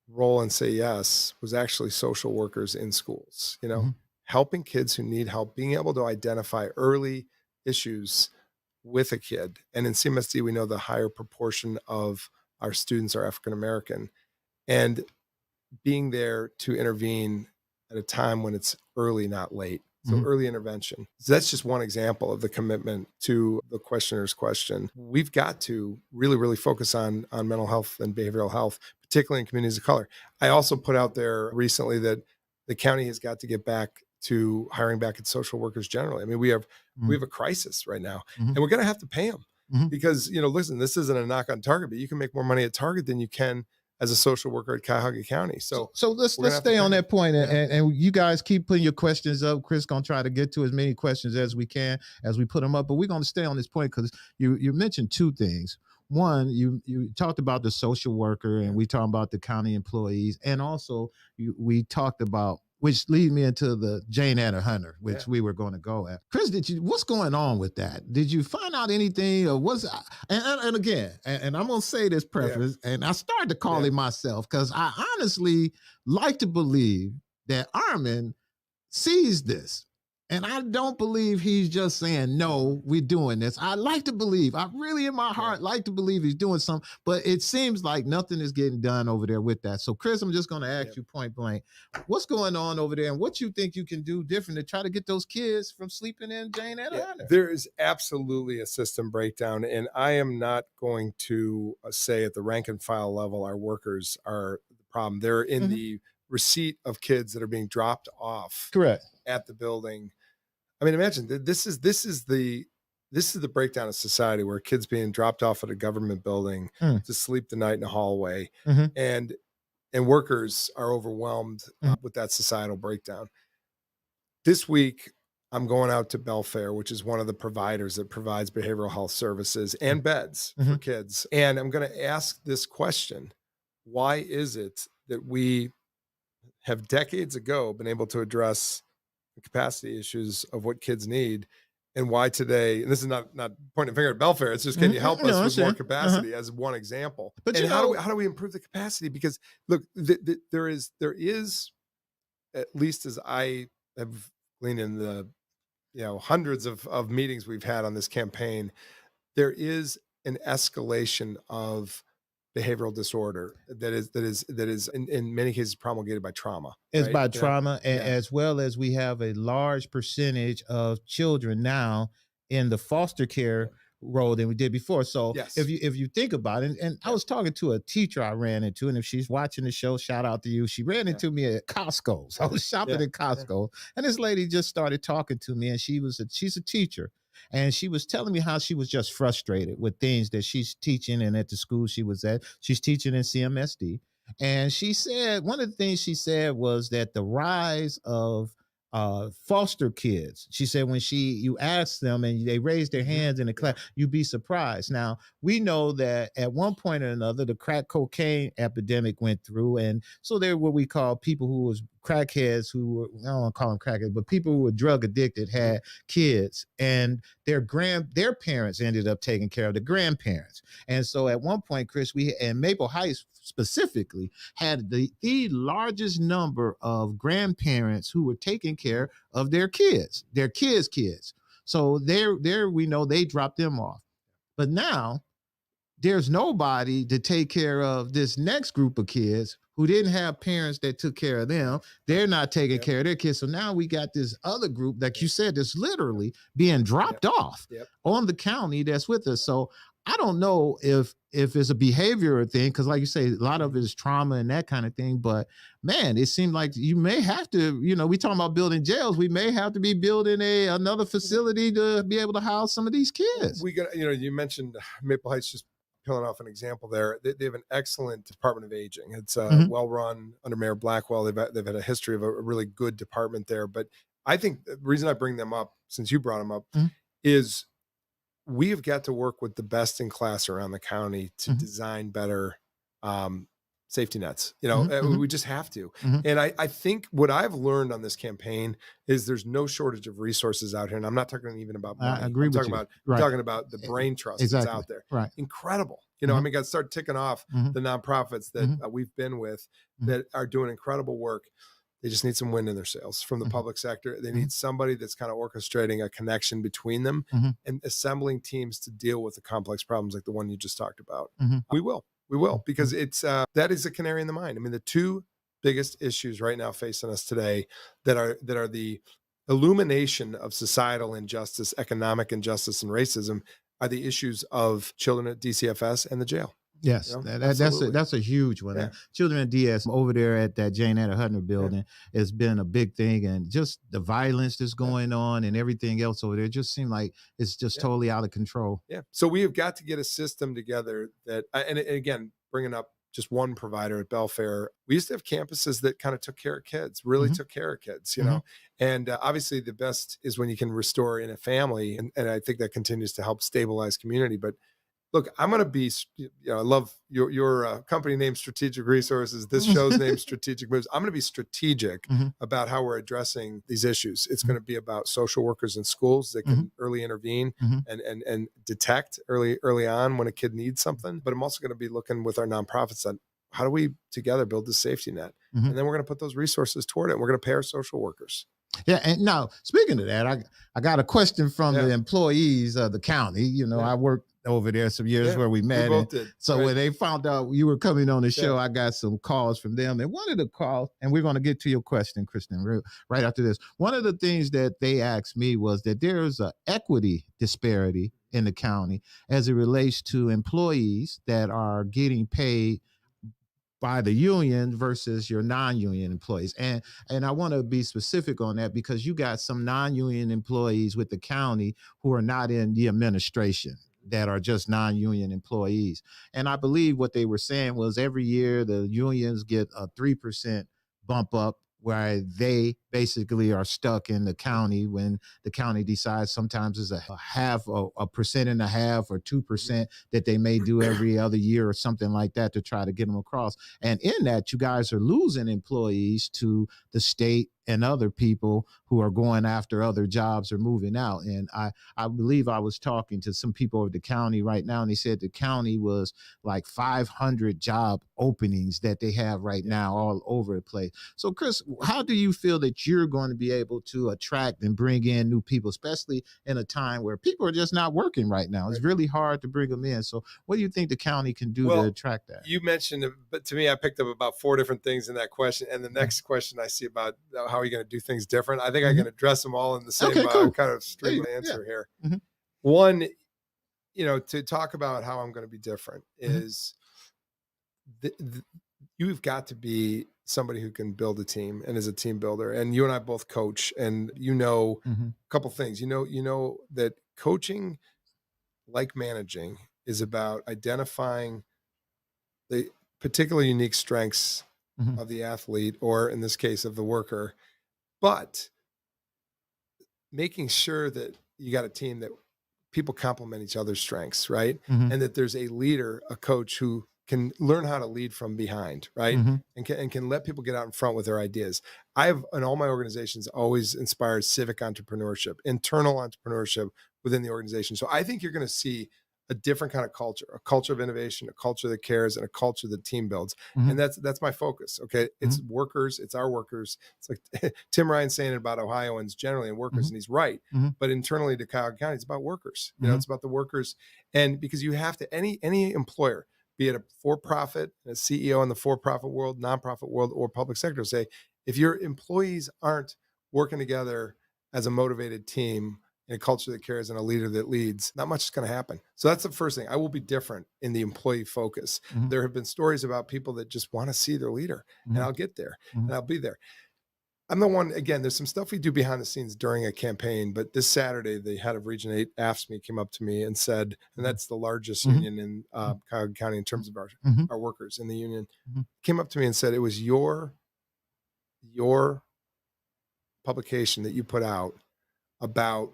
role in Say Yes was actually social workers in schools, you know,
Mhm.
helping kids who need help, being able to identify early issues with a kid. And in CMSD, we know the higher proportion of our students are African American, and being there to intervene at a time when it's early, not late. So
Mhm.
early intervention. So that's just one example of the commitment to the questioner's question. We've got to really, really focus on mental health and behavioral health, particularly in communities of color. I also put out there recently that the county has got to get back to hiring back its social workers generally. I mean, we
Mhm.
have a crisis right now,
Mhm.
and we're going to have to pay them
Mhm.
because, you know, listen, this isn't a knock on Target, but you can make more money at Target than you can as a social worker at Cuyahoga County. So
So let's
we're gonna have to
stay
pay
on
'em.
that point,
Yeah.
and you guys keep putting your questions up. Chris gonna try to get to as many questions as we can as we put them up, but we're gonna stay on this point because you mentioned two things. One, you talked about the social worker, and we talked about the county employees, and also we talked about, which lead me into the Jane Anna Hunter, which
Yeah.
we were going to go at. Chris, what's going on with that? Did you find out anything, or was and again, and I'm gonna say this
Yeah.
preface, and I started to call
Yeah.
him myself because I honestly like to believe that Armin sees this. And I don't believe he's just saying, no, we're doing this. I like to believe, I really in my heart like to believe he's doing something, but it seems like nothing is getting done over there with that. So, Chris, I'm just going to ask you point blank, what's going on over there, and what you think you can do different to try to get those kids from sleeping in Jane Anna Hunter?
There is absolutely a system breakdown, and I am not going to say at the rank and file level our workers are the problem. They're in the receipt of kids that are being dropped off
Correct.
at the building. I mean, imagine this is the breakdown of society where kids being dropped off at a government building
Mm.
to sleep the night in a hallway,
Mhm.
and workers are overwhelmed
Mhm.
with that societal breakdown. This week, I'm going out to Belfair, which is one of the providers that provides behavioral health services and beds for
Mhm.
kids. And I'm going to ask this question: why is it that we have decades ago been able to address the capacity issues of what kids need? And why today, and this is not pointing a finger at Belfair, it's just, can you help
No,
us
I
with more
understand.
capacity as one example?
But
And
you know,
how do we improve the capacity? Because look, there is, at least as I have gleaned in the hundreds of meetings we've had on this campaign, there is an escalation of behavioral disorder that is in many cases promulgated by trauma.
It's
right?
by
You know?
trauma,
Yeah.
as well as we have a large percentage of children now in the foster care role than we did before. So
Yes.
if you think about it, and I was talking to a teacher I ran into, and if she's watching the show, shout out to you. She ran into me at Costco. So I was shopping at Costco, and this lady just started talking to me, and she's a teacher. And she was telling me how she was just frustrated with things that she's teaching, and at the school she was at, she's teaching in CMSD. And she said one of the things she said was that the rise of foster kids. She said when you ask them and they raise their hands in the class, you'd be surprised. Now we know that at one point or another, the crack cocaine epidemic went through, and so they're what we call people who was crackheads, who were, I don't want to call them crackheads, but people who were drug addicted had kids, and their parents ended up taking care of the grandparents. And so at one point, Chris, we and Maple Heights specifically had the largest number of grandparents who were taking care of their kids. So there we know they dropped them off. But now there's nobody to take care of this next group of kids who didn't have parents that took care of them. They're not taking care of their kids. So now we got this other group, like you said, that's literally being dropped off on the county that's with us. So I don't know if it's a behavioral thing, because like you say, a lot of it is trauma and that kind of thing. But man, it seemed like you may have to, we talking about building jails. We may have to be building another facility to be able to house some of these kids.
We got, you mentioned Maple Heights, just peeling off an example there. They have an excellent Department of Aging. It's well run under Mayor Blackwell. They've had a history of a really good department there. But I think the reason I bring them up, since you brought them up, is we have got to work with the best in class around the county to design better safety nets. We just have to. And I think what I've learned on this campaign is there's no shortage of resources out here. And I'm not talking even about money.
I agree with you.
I'm talking about the brain trust that's out there.
Right.
Incredible. I mean, got to start ticking off the nonprofits that we've been with that are doing incredible work. They just need some wind in their sails from the public sector. They need somebody that's kind of orchestrating a connection between them and assembling teams to deal with the complex problems like the one you just talked about. We will, because it's that is a canary in the mine. I mean, the two biggest issues right now facing us today that are the illumination of societal injustice, economic injustice, and racism are the issues of children at DCFS and the jail.
Yes, that's a huge one.
Yeah.
Children at DS over there at that Jane Atta Hutner building has been a big thing, and just the violence that's going on and everything else over there just seemed like it's just totally out of control.
Yeah. So we have got to get a system together that, and again, bringing up just one provider at Belfair, we used to have campuses that kind of took care of kids, really took care of kids, and obviously the best is when you can restore in a family. And I think that continues to help stabilize community. But look, I'm going to be, I love your company name, Strategic Resources. This show's name, Strategic Moves. I'm going to be strategic about how we're addressing these issues. It's going to be about social workers in schools that can early intervene and detect early on when a kid needs something. But I'm also going to be looking with our nonprofits on how do we together build this safety net? And then we're going to put those resources toward it. We're going to pay our social workers.
Yeah, and now speaking of that, I got a question from the employees of the county. I worked over there some years where we met. So when they found out you were coming on the show, I got some calls from them. And one of the calls, and we're going to get to your question, Kristen, right after this. One of the things that they asked me was that there's an equity disparity in the county as it relates to employees that are getting paid by the union versus your non-union employees. And I want to be specific on that, because you got some non-union employees with the county who are not in the administration, that are just non-union employees. And I believe what they were saying was every year the unions get a 3% bump up, where they basically are stuck in the county when the county decides sometimes it's a 1.5% or 2% that they may do every other year or something like that to try to get them across. And in that, you guys are losing employees to the state and other people who are going after other jobs or moving out. And I believe I was talking to some people of the county right now, and they said the county was like 500 job openings that they have right now all over the place. So Chris, how do you feel that you're going to be able to attract and bring in new people, especially in a time where people are just not working right now? It's really hard to bring them in. So what do you think the county can do to attract that?
You mentioned it, but to me, I picked up about 4 different things in that question. And the next question I see about how are you going to do things different? I think I can address them all in the same kind of stream answer here. One, to talk about how I'm going to be different is you've got to be somebody who can build a team and is a team builder. And you and I both coach, and a couple things. You know that coaching, like managing, is about identifying the particular unique strengths of the athlete, or in this case of the worker, but making sure that you got a team that people complement each other's strengths, right? And that there's a leader, a coach who can learn how to lead from behind, right? And can let people get out in front with their ideas. I have, in all my organizations, always inspired civic entrepreneurship, internal entrepreneurship within the organization. So I think you're going to see a different kind of culture, a culture of innovation, a culture that cares, and a culture that team builds. And that's my focus. Okay. It's workers. It's our workers. It's like Tim Ryan saying it about Ohioans generally and workers, and he's right. But internally to Cuyahoga County, it's about workers. It's about the workers. And because you have to, any employer, be it a for-profit, a CEO in the for-profit world, nonprofit world, or public sector, say, if your employees aren't working together as a motivated team, in a culture that cares and a leader that leads, not much is going to happen. So that's the first thing. I will be different in the employee focus. There have been stories about people that just want to see their leader, and I'll get there and I'll be there. I'm the one, again, there's some stuff we do behind the scenes during a campaign, but this Saturday, the head of Region 8, AFSCME, came up to me and said, and that's the largest union in Cuyahoga County in terms of our workers in the union, came up to me and said, it was your publication that you put out about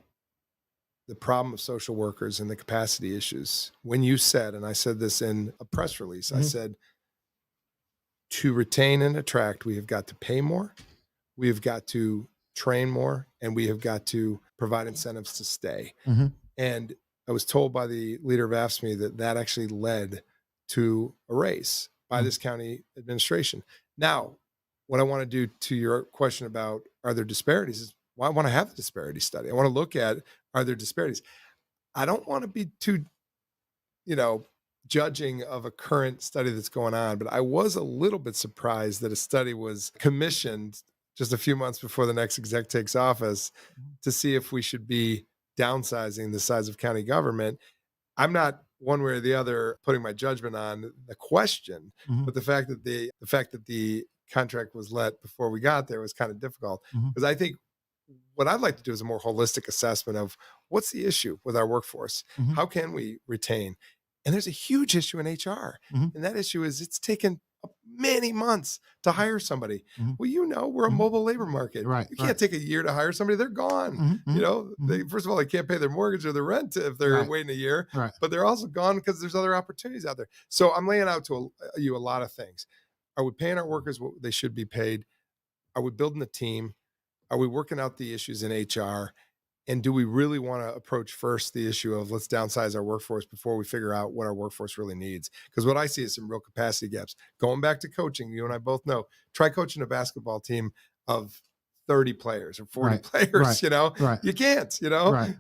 the problem of social workers and the capacity issues. When you said, and I said this in a press release, I said, to retain and attract, we have got to pay more, we have got to train more, and we have got to provide incentives to stay. And I was told by the leader of AFSCME that actually led to a race by this county administration. Now, what I want to do to your question about are there disparities is, well, I want to have the disparity study. I want to look at, are there disparities? I don't want to be too, judging of a current study that's going on, but I was a little bit surprised that a study was commissioned just a few months before the next exec takes office to see if we should be downsizing the size of county government. I'm not one way or the other putting my judgment on the question, but the fact that the contract was let before we got there was kind of difficult, because I think what I'd like to do is a more holistic assessment of what's the issue with our workforce. How can we retain? And there's a huge issue in HR. And that issue is it's taken many months to hire somebody. Well, we're a mobile labor market.
Right.
You can't take a year to hire somebody. They're gone. First of all, they can't pay their mortgage or their rent if they're waiting a year, but they're also gone because there's other opportunities out there. So I'm laying out to you a lot of things. Are we paying our workers what they should be paid? Are we building a team? Are we working out the issues in HR? And do we really want to approach first the issue of let's downsize our workforce before we figure out what our workforce really needs? Because what I see is some real capacity gaps. Going back to coaching, you and I both know, try coaching a basketball team of 30 players or 40 players, you can't,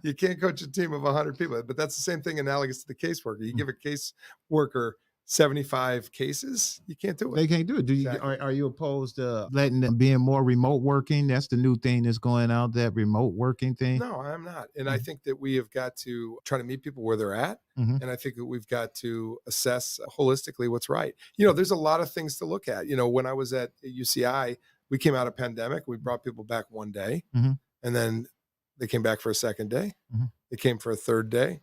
you can't coach a team of 100 people, but that's the same thing analogous to the caseworker. You give a caseworker 75 cases, you can't do it.
They can't do it. Are you opposed to letting them being more remote working? That's the new thing that's going out, that remote working thing.
No, I'm not. And I think that we have got to try to meet people where they're at. And I think that we've got to assess holistically what's right. There's a lot of things to look at. When I was at UCI, we came out of pandemic, we brought people back one day, and then they came back for a second day. They came for a third day,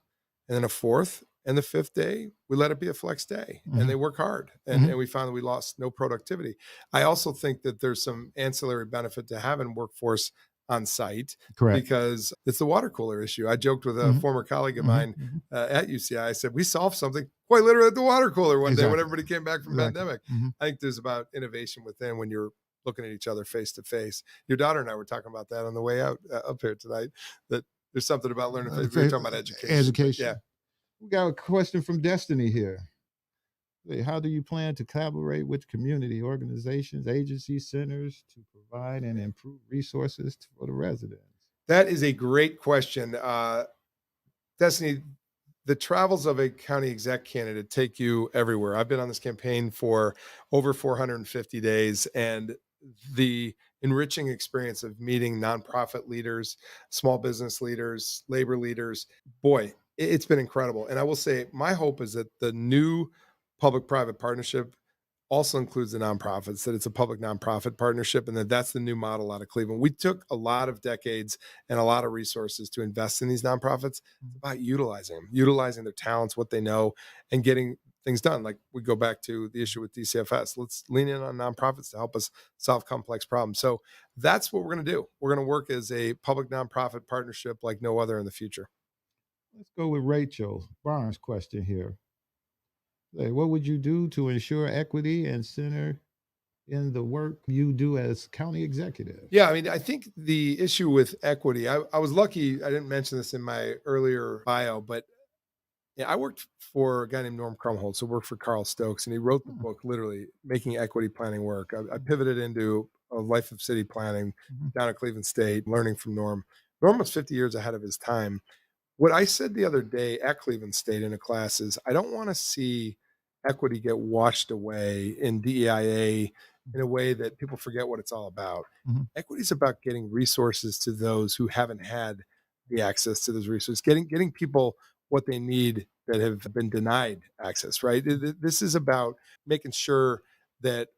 and then a fourth. And the fifth day, we let it be a flex day, and they work hard. And we found that we lost no productivity. I also think that there's some ancillary benefit to having workforce on site.
Correct.
Because it's the water cooler issue. I joked with a former colleague of mine at UCI. I said, we solved something quite literally at the water cooler one day when everybody came back from pandemic. I think there's about innovation within when you're looking at each other face to face. Your daughter and I were talking about that on the way out up here tonight, that there's something about learning face. We were talking about education.
Education.
Yeah.
We got a question from Destiny here. How do you plan to collaborate with community organizations, agencies, centers to provide and improve resources for the residents?
That is a great question. Destiny, the travels of a county exec candidate take you everywhere. I've been on this campaign for over 450 days, and the enriching experience of meeting nonprofit leaders, small business leaders, labor leaders, boy, it's been incredible. And I will say, my hope is that the new public-private partnership also includes the nonprofits, that it's a public nonprofit partnership, and that's the new model out of Cleveland. We took a lot of decades and a lot of resources to invest in these nonprofits. It's about utilizing them, utilizing their talents, what they know, and getting things done. Like we go back to the issue with DCFS. Let's lean in on nonprofits to help us solve complex problems. So that's what we're going to do. We're going to work as a public nonprofit partnership like no other in the future.
Let's go with Rachel Barnes' question here. What would you do to ensure equity and center in the work you do as county executive?
Yeah, I mean, I think the issue with equity, I was lucky, I didn't mention this in my earlier bio, but yeah, I worked for a guy named Norm Krumholtz, who worked for Carl Stokes, and he wrote the book, literally, Making Equity Planning Work. I pivoted into a life of city planning down at Cleveland State, learning from Norm. Norm was 50 years ahead of his time. What I said the other day at Cleveland State in a class is, I don't want to see equity get washed away in DEIA in a way that people forget what it's all about. Equity is about getting resources to those who haven't had the access to those resources, getting people what they need that have been denied access, right? This is about making sure that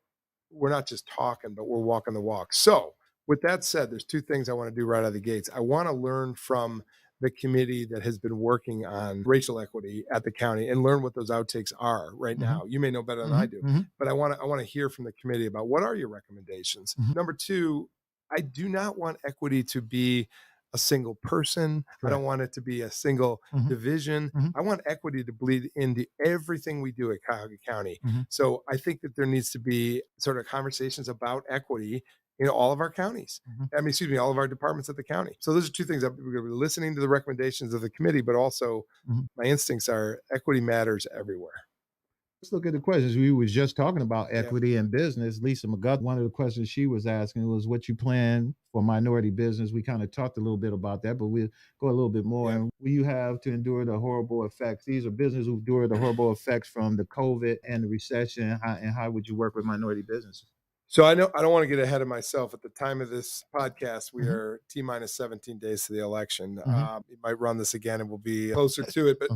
we're not just talking, but we're walking the walk. So with that said, there's two things I want to do right out of the gates. I want to learn from the committee that has been working on racial equity at the county and learn what those outtakes are right now. You may know better than I do, but I want to hear from the committee about what are your recommendations. Number two, I do not want equity to be a single person. I don't want it to be a single division. I want equity to bleed into everything we do at Cuyahoga County. So I think that there needs to be sort of conversations about equity in all of our counties. All of our departments at the county. So those are two things. We're going to be listening to the recommendations of the committee, but also my instincts are equity matters everywhere.
Let's look at the questions. We were just talking about equity in business. Lisa McGuff, one of the questions she was asking was what you plan for minority business. We kind of talked a little bit about that, but we'll go a little bit more. And will you have to endure the horrible effects? These are businesses who endure the horrible effects from the COVID and the recession. And how would you work with minority businesses?
So I know I don't want to get ahead of myself. At the time of this podcast, we are T-minus 17 days to the election. We might run this again and we'll be closer to it, but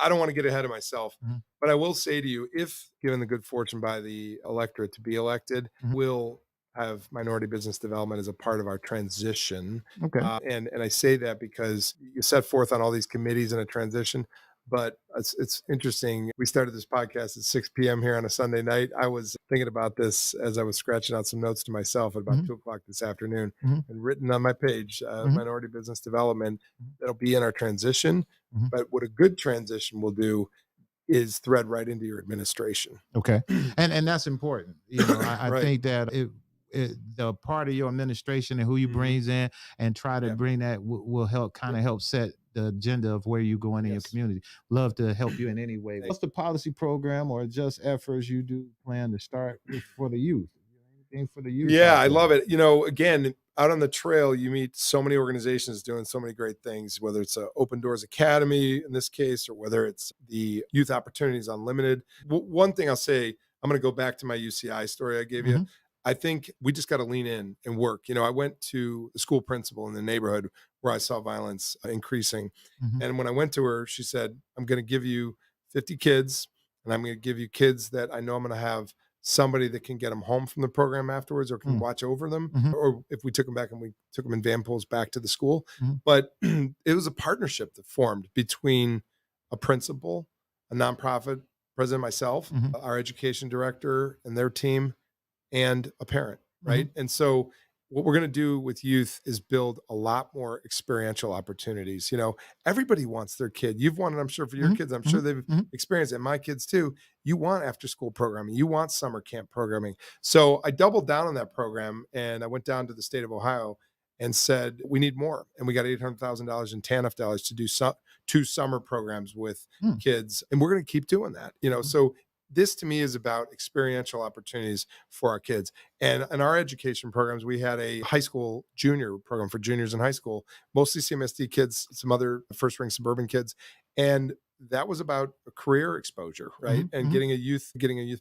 I don't want to get ahead of myself. But I will say to you, if given the good fortune by the electorate to be elected, we'll have minority business development as a part of our transition. And I say that because you set forth on all these committees in a transition. But it's interesting. We started this podcast at 6 p.m. here on a Sunday night. I was thinking about this as I was scratching out some notes to myself at about 2 o'clock this afternoon, and written on my page, minority business development, that'll be in our transition. But what a good transition will do is thread right into your administration.
And that's important. I think that the part of your administration and who you brings in and try to bring that will help help set the agenda of where you're going in your community. Love to help you in any way. What's the policy program or just efforts you do plan to start for the youth? Anything for the youth?
Yeah, I love it. Again, out on the trail, you meet so many organizations doing so many great things, whether it's Open Doors Academy in this case, or whether it's the Youth Opportunities Unlimited. One thing I'll say, I'm going to go back to my UCI story I gave you. I think we just got to lean in and work. I went to the school principal in the neighborhood where I saw violence increasing. And when I went to her, she said, I'm going to give you 50 kids, and I'm going to give you kids that I know I'm going to have somebody that can get them home from the program afterwards or can watch over them. Or if we took them back and we took them in van pools back to the school. But it was a partnership that formed between a principal, a nonprofit, president, myself, our education director and their team, and a parent, right? And so what we're going to do with youth is build a lot more experiential opportunities. Everybody wants their kid. You've wanted, I'm sure, for your kids. I'm sure they've experienced it. My kids too. You want after school programming. You want summer camp programming. So I doubled down on that program, and I went down to the state of Ohio and said, we need more. And we got $800,000 in TANF dollars to do 2 summer programs with kids. And we're going to keep doing that. So this to me is about experiential opportunities for our kids. And in our education programs, we had a high school junior program for juniors in high school, mostly CMSD kids, some other first ring suburban kids. And that was about a career exposure, right? And getting a youth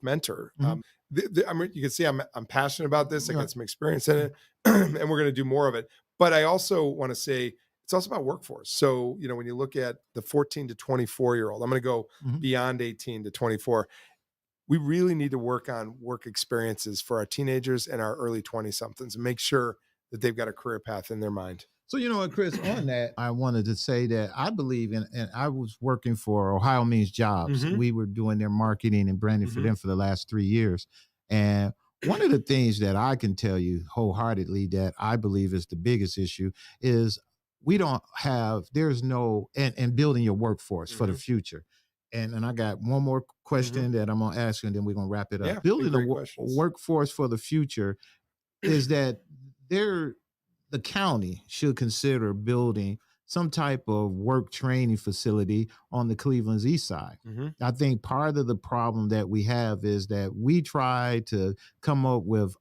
mentor. You can see I'm passionate about this. I got some experience in it, and we're going to do more of it. But I also want to say it's also about workforce. So, when you look at the 14 to 24-year-old, I'm going to go beyond 18 to 24. We really need to work on work experiences for our teenagers and our early 20-somethings and make sure that they've got a career path in their mind.
So, you know what, Chris, on that, I wanted to say that I believe in, and I was working for Ohio Means Jobs. We were doing their marketing and branding for them for the last 3 years. And one of the things that I can tell you wholeheartedly that I believe is the biggest issue is there's no, and building your workforce for the future. And I got one more question that I'm going to ask you, and then we're going to wrap it up.
Yeah,
Building a workforce for the future is that the county should consider building some type of work training facility on the Cleveland's east side. I think part of the problem that we have is that we try to come up with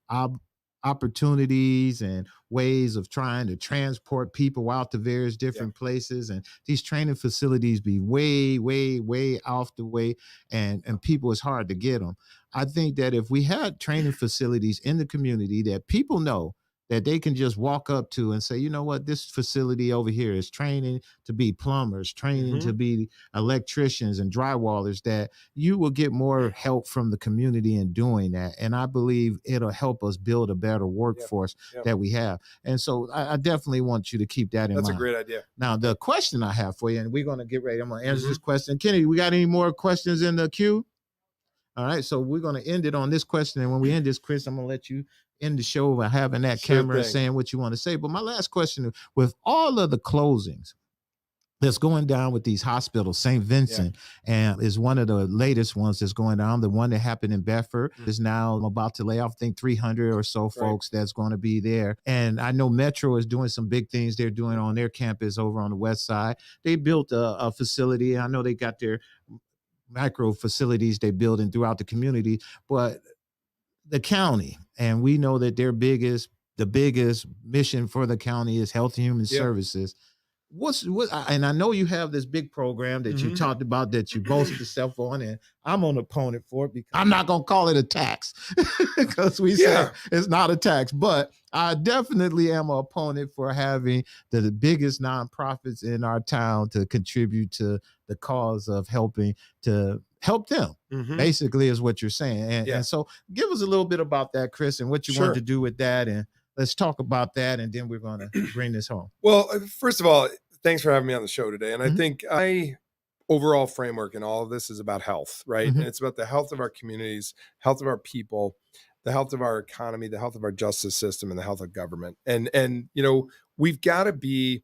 opportunities and ways of trying to transport people out to various different places, and these training facilities be way off the way, and people, it's hard to get them. I think that if we had training facilities in the community that people know that they can just walk up to and say, you know what, this facility over here is training to be plumbers, training to be electricians and drywallers, that you will get more help from the community in doing that. And I believe it'll help us build a better workforce that we have. And so I definitely want you to keep that in mind.
That's a great idea.
Now, the question I have for you, and we're going to get ready, I'm going to answer this question. Kenny, we got any more questions in the queue? All right, so we're going to end it on this question. And when we end this, Chris, I'm going to let you end the show by having that camera saying what you want to say. But my last question, with all of the closings that's going down with these hospitals, St. Vincent and is one of the latest ones that's going down. The one that happened in Bedford is now about to lay off, I think, 300 or so folks that's going to be there. And I know Metro is doing some big things they're doing on their campus over on the west side. They built a facility. I know they got their micro facilities they building throughout the community, but the county, and we know that the biggest mission for the county is health and human services. And I know you have this big program that you talked about that you boast yourself on, and I'm an opponent for it because I'm not going to call it a tax because we say it's not a tax, but I definitely am an opponent for having the biggest nonprofits in our town to contribute to the cause of helping to help them, basically, is what you're saying. And so give us a little bit about that, Chris, and what you want to do with that. And let's talk about that, and then we're going to bring this home.
Well, first of all, thanks for having me on the show today. And I think my overall framework in all of this is about health, right? And it's about the health of our communities, health of our people, the health of our economy, the health of our justice system, and the health of government. And we've got to be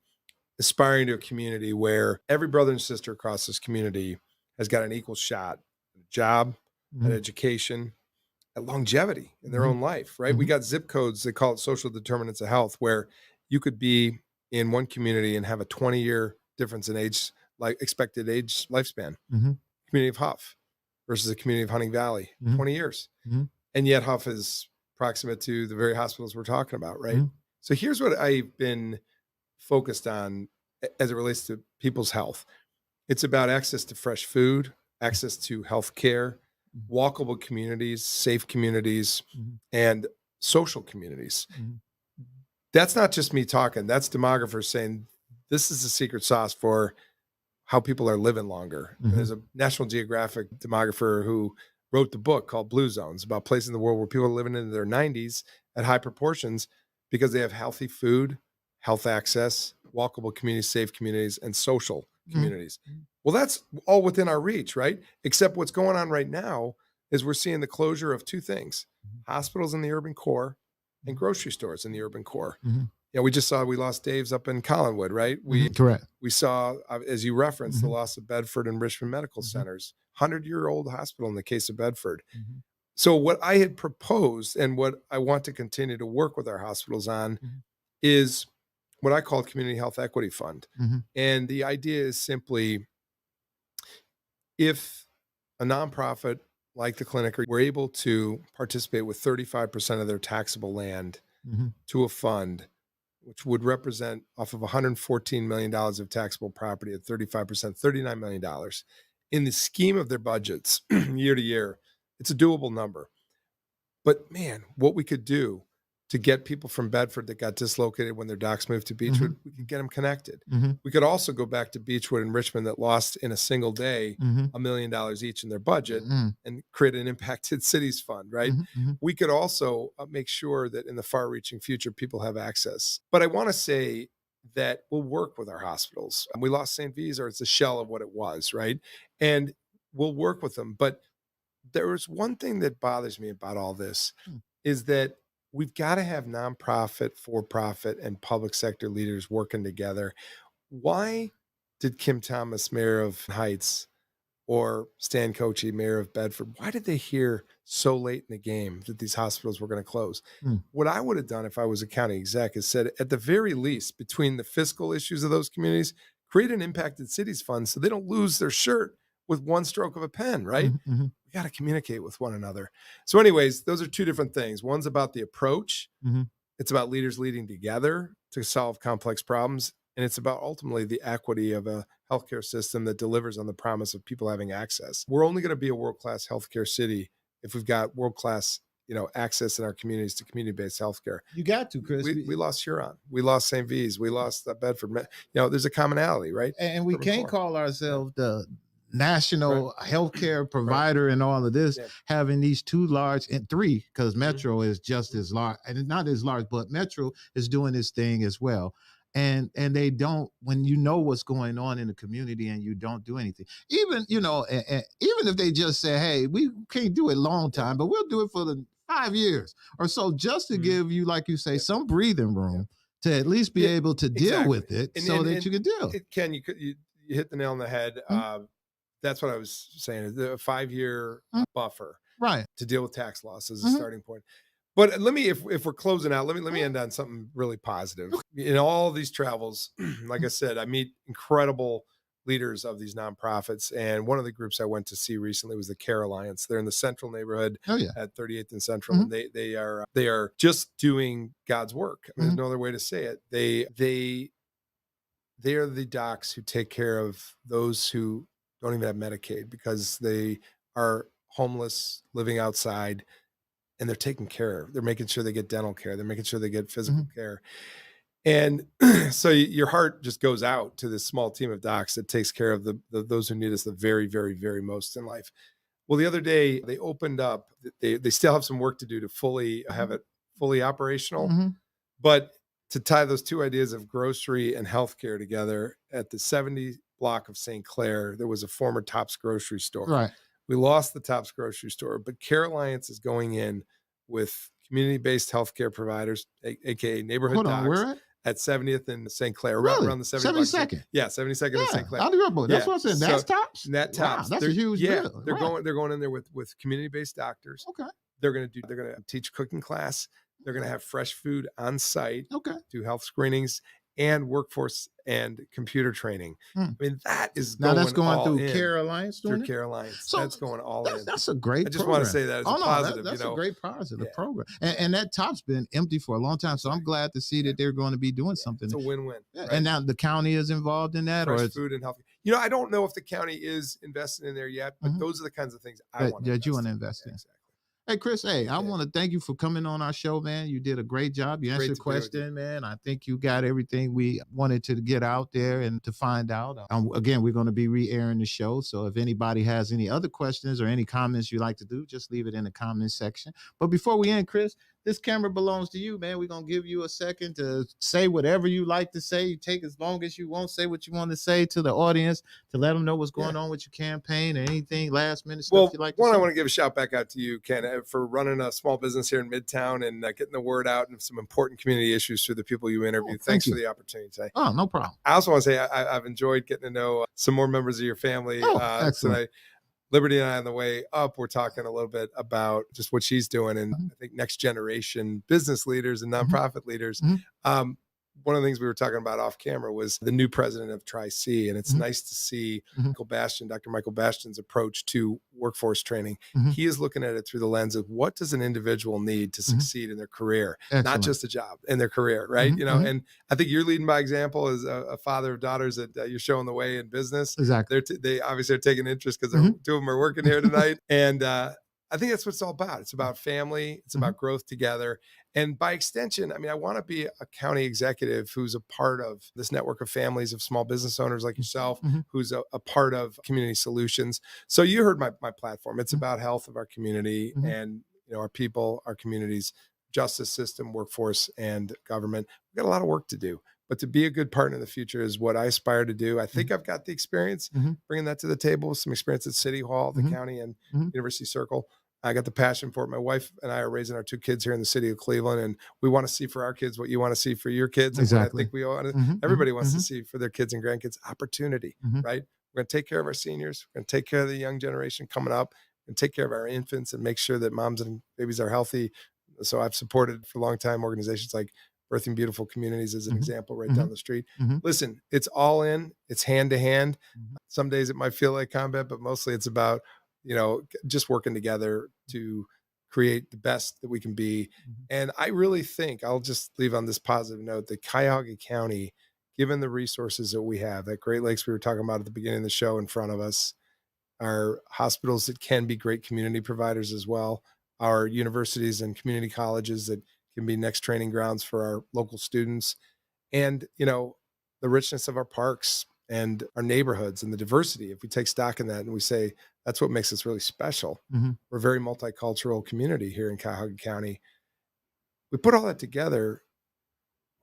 aspiring to a community where every brother and sister across this community has got an equal shot, at a job, at education, at longevity in their own life, right? We got zip codes, they call it social determinants of health, where you could be in one community and have a 20-year difference in age, like expected age lifespan. Community of Huff versus the community of Hunting Valley, 20 years. And yet Huff is proximate to the very hospitals we're talking about, right? So here's what I've been focused on as it relates to people's health. It's about access to fresh food, access to health care, walkable communities, safe communities, and social communities. That's not just me talking. That's demographers saying this is the secret sauce for how people are living longer. There's a National Geographic demographer who wrote the book called Blue Zones, about places in the world where people are living into their 90s at high proportions because they have healthy food, health access, walkable communities, safe communities, and social communities. Well, that's all within our reach, right? Except what's going on right now is we're seeing the closure of two things: hospitals in the urban core and grocery stores in the urban core.
Mm-hmm.
Yeah, we just saw we lost Dave's up in Collinwood, right?
Correct.
We saw, as you referenced, the
Mm-hmm.
loss of Bedford and Richmond Medical
Mm-hmm.
Centers, 100-year-old hospital in the case of Bedford.
Mm-hmm.
So what I had proposed and what I want to continue to work with our hospitals on
Mm-hmm.
is what I call Community Health Equity Fund.
Mm-hmm.
And the idea is simply, if a nonprofit like the clinic were able to participate with 35% of their taxable land
Mm-hmm.
to a fund, which would represent off of $114 million of taxable property at 35%, $39 million. In the scheme of their budgets year to year, it's a doable number. But man, what we could do to get people from Bedford that got dislocated when their docs moved to Beechwood, we could get them connected.
Mm-hmm.
We could also go back to Beechwood and Richmond that lost in a single day $1 million each in their budget and create an impacted cities fund, right?
Mm-hmm.
We could also make sure that in the far-reaching future, people have access. But I want to say that we'll work with our hospitals. We lost St. V's, or it's a shell of what it was, right? And we'll work with them. But there is one thing that bothers me about all this is that we've got to have nonprofit, for-profit, and public sector leaders working together. Why did Kim Thomas, mayor of Heights, or Stan Kochi, mayor of Bedford, why did they hear so late in the game that these hospitals were going to close? What I would have done if I was a county exec is said, at the very least, between the fiscal issues of those communities, create an impacted cities fund so they don't lose their shirt with one stroke of a pen, right?
Mm-hmm.
We got to communicate with one another. So anyways, those are two different things. One's about the approach.
Mm-hmm.
It's about leaders leading together to solve complex problems. And it's about ultimately the equity of a healthcare system that delivers on the promise of people having access. We're only going to be a world-class healthcare city if we've got world-class, access in our communities to community-based healthcare.
You got to, Chris.
We lost Huron. We lost St. V's. We lost Bedford. There's a commonality, right?
And we can't call ourselves the national healthcare provider and all of this, having these two large, and three, because Metro is just as large, and not as large, but Metro is doing this thing as well. And they don't, when you know what's going on in the community and you don't do anything, even, even if they just say, hey, we can't do it long time, but we'll do it for the 5 years or so, just to give you, like you say, some breathing room to at least be able to deal with it, that you can deal.
Ken, you hit the nail on the head. That's what I was saying, the 5-year buffer,
right,
to deal with tax loss as a starting point. But let me, if we're closing out, let me end on something really positive. In all these travels, like I said, I meet incredible leaders of these nonprofits. And one of the groups I went to see recently was the Care Alliance. They're in the Central neighborhood at 38th and Central. And they are just doing God's work. I mean, there's no other way to say it. They are the docs who take care of those who don't even have Medicaid because they are homeless, living outside, and they're taken care of. They're making sure they get dental care. They're making sure they get physical care. And so your heart just goes out to this small team of docs that takes care of those who need us the very, very, very most in life. Well, the other day they opened up, they still have some work to do to fully have it fully operational, but to tie those two ideas of grocery and healthcare together, at the 70 block of St. Clair, there was a former Tops grocery store.
Right.
We lost the Tops grocery store, but Care Alliance is going in with community-based healthcare providers, aka neighborhood docs, at 70th and St. Clair, around the
72nd.
Yeah, 72nd and St. Clair.
That's what I said. That's Tops.
That Tops.
Wow, that's a huge deal.
They're going in there with community-based doctors.
Okay.
They're going to teach cooking class. They're going to have fresh food on site.
Okay.
Do health screenings and workforce and computer training. I mean, that is
that's going
all
through
in.
Care Alliance.
Through Care Alliance. So that's going all in.
That's a great.
I just want to say that as a positive.
That's a great positive program, and that Top's been empty for a long time. So I'm glad to see that they're going to be doing something.
It's a win-win.
Yeah. Right? And now the county is involved in that,
fresh food and health. I don't know if the county is invested in there yet, but those are the kinds of things I want to invest in. Exactly.
Hey, Chris, I want to thank you for coming on our show, man. You did a great job. You answered the question, man. I think you got everything we wanted to get out there and to find out. Again, we're going to be re-airing the show. So if anybody has any other questions or any comments you'd like to do, just leave it in the comment section. But before we end, Chris, this camera belongs to you, man. We're going to give you a second to say whatever you like to say. You take as long as you want, say what you want to say to the audience, to let them know what's going on with your campaign and anything last minute stuff you like to say.
I want to give a shout back out to you, Ken, for running a small business here in Midtown and getting the word out and some important community issues through the people you interview. Thanks for the opportunity today.
Oh, no problem.
I also want to say I've enjoyed getting to know some more members of your family
excellent.
tonight. Liberty and I, on the way up, we're talking a little bit about just what she's doing, and I think next generation business leaders and nonprofit leaders. One of the things we were talking about off camera was the new president of Tri-C, and it's nice to see Dr. Michael Bastian's approach to workforce training. He is looking at it through the lens of what does an individual need to succeed in their career, not just a job, in their career, right? You know, and I think you're leading by example as a father of daughters that you're showing the way in business.
Exactly.
They obviously are taking interest because two of them are working here tonight, and I think that's what it's all about. It's about family. It's about growth together. And by extension, I mean, I want to be a county executive who's a part of this network of families of small business owners like yourself, who's a part of community solutions. So you heard my platform. It's about health of our community and, you know, our people, our communities, justice system, workforce, and government. We've got a lot of work to do. But to be a good partner in the future is what I aspire to do. I think I've got the experience, bringing that to the table with some experience at City Hall, the county, and University Circle. I got the passion for it. My wife and I are raising our two kids here in the city of Cleveland, and we want to see for our kids what you want to see for your kids. And what I think we all, everybody wants to see for their kids and grandkids, opportunity, right? We're going to take care of our seniors. We're going to take care of the young generation coming up and take care of our infants and make sure that moms and babies are healthy. So I've supported for a long time organizations like Birthing Beautiful Communities as an example right down the street. Listen, it's all in, it's hand to hand. Some days it might feel like combat, but mostly it's about, you know, just working together to create the best that we can be. And I really think, I'll just leave on this positive note, that Cuyahoga County, given the resources that we have, that Great Lakes we were talking about at the beginning of the show in front of us, our hospitals that can be great community providers as well, our universities and community colleges that can be next training grounds for our local students, and, you know, the richness of our parks and our neighborhoods and the diversity. If we take stock in that and we say, that's what makes us really special. We're a very multicultural community here in Cuyahoga County. We put all that together.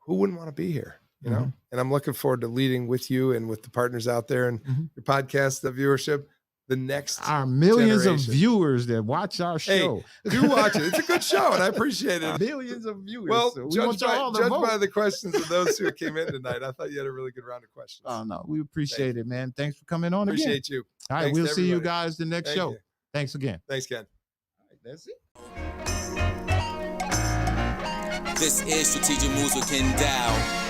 Who wouldn't want to be here? You know, and I'm looking forward to leading with you and with the partners out there and your podcast, the viewership, the next
our millions
generation
of viewers that watch our show.
Hey, do watch it. It's a good show, and I appreciate it.
Millions of viewers.
Well,
so
judged by the questions of those who came in tonight, I thought you had a really good round of questions.
Oh, no, we appreciate it, man. Thanks for coming on.
Appreciate you.
All right,
Thanks
we'll
to
see you
everybody.
guys the next show.
You.
Thanks again.
Thanks, Ken.
All right, that's it.
This is Strategic Moves with Kenn Dowell.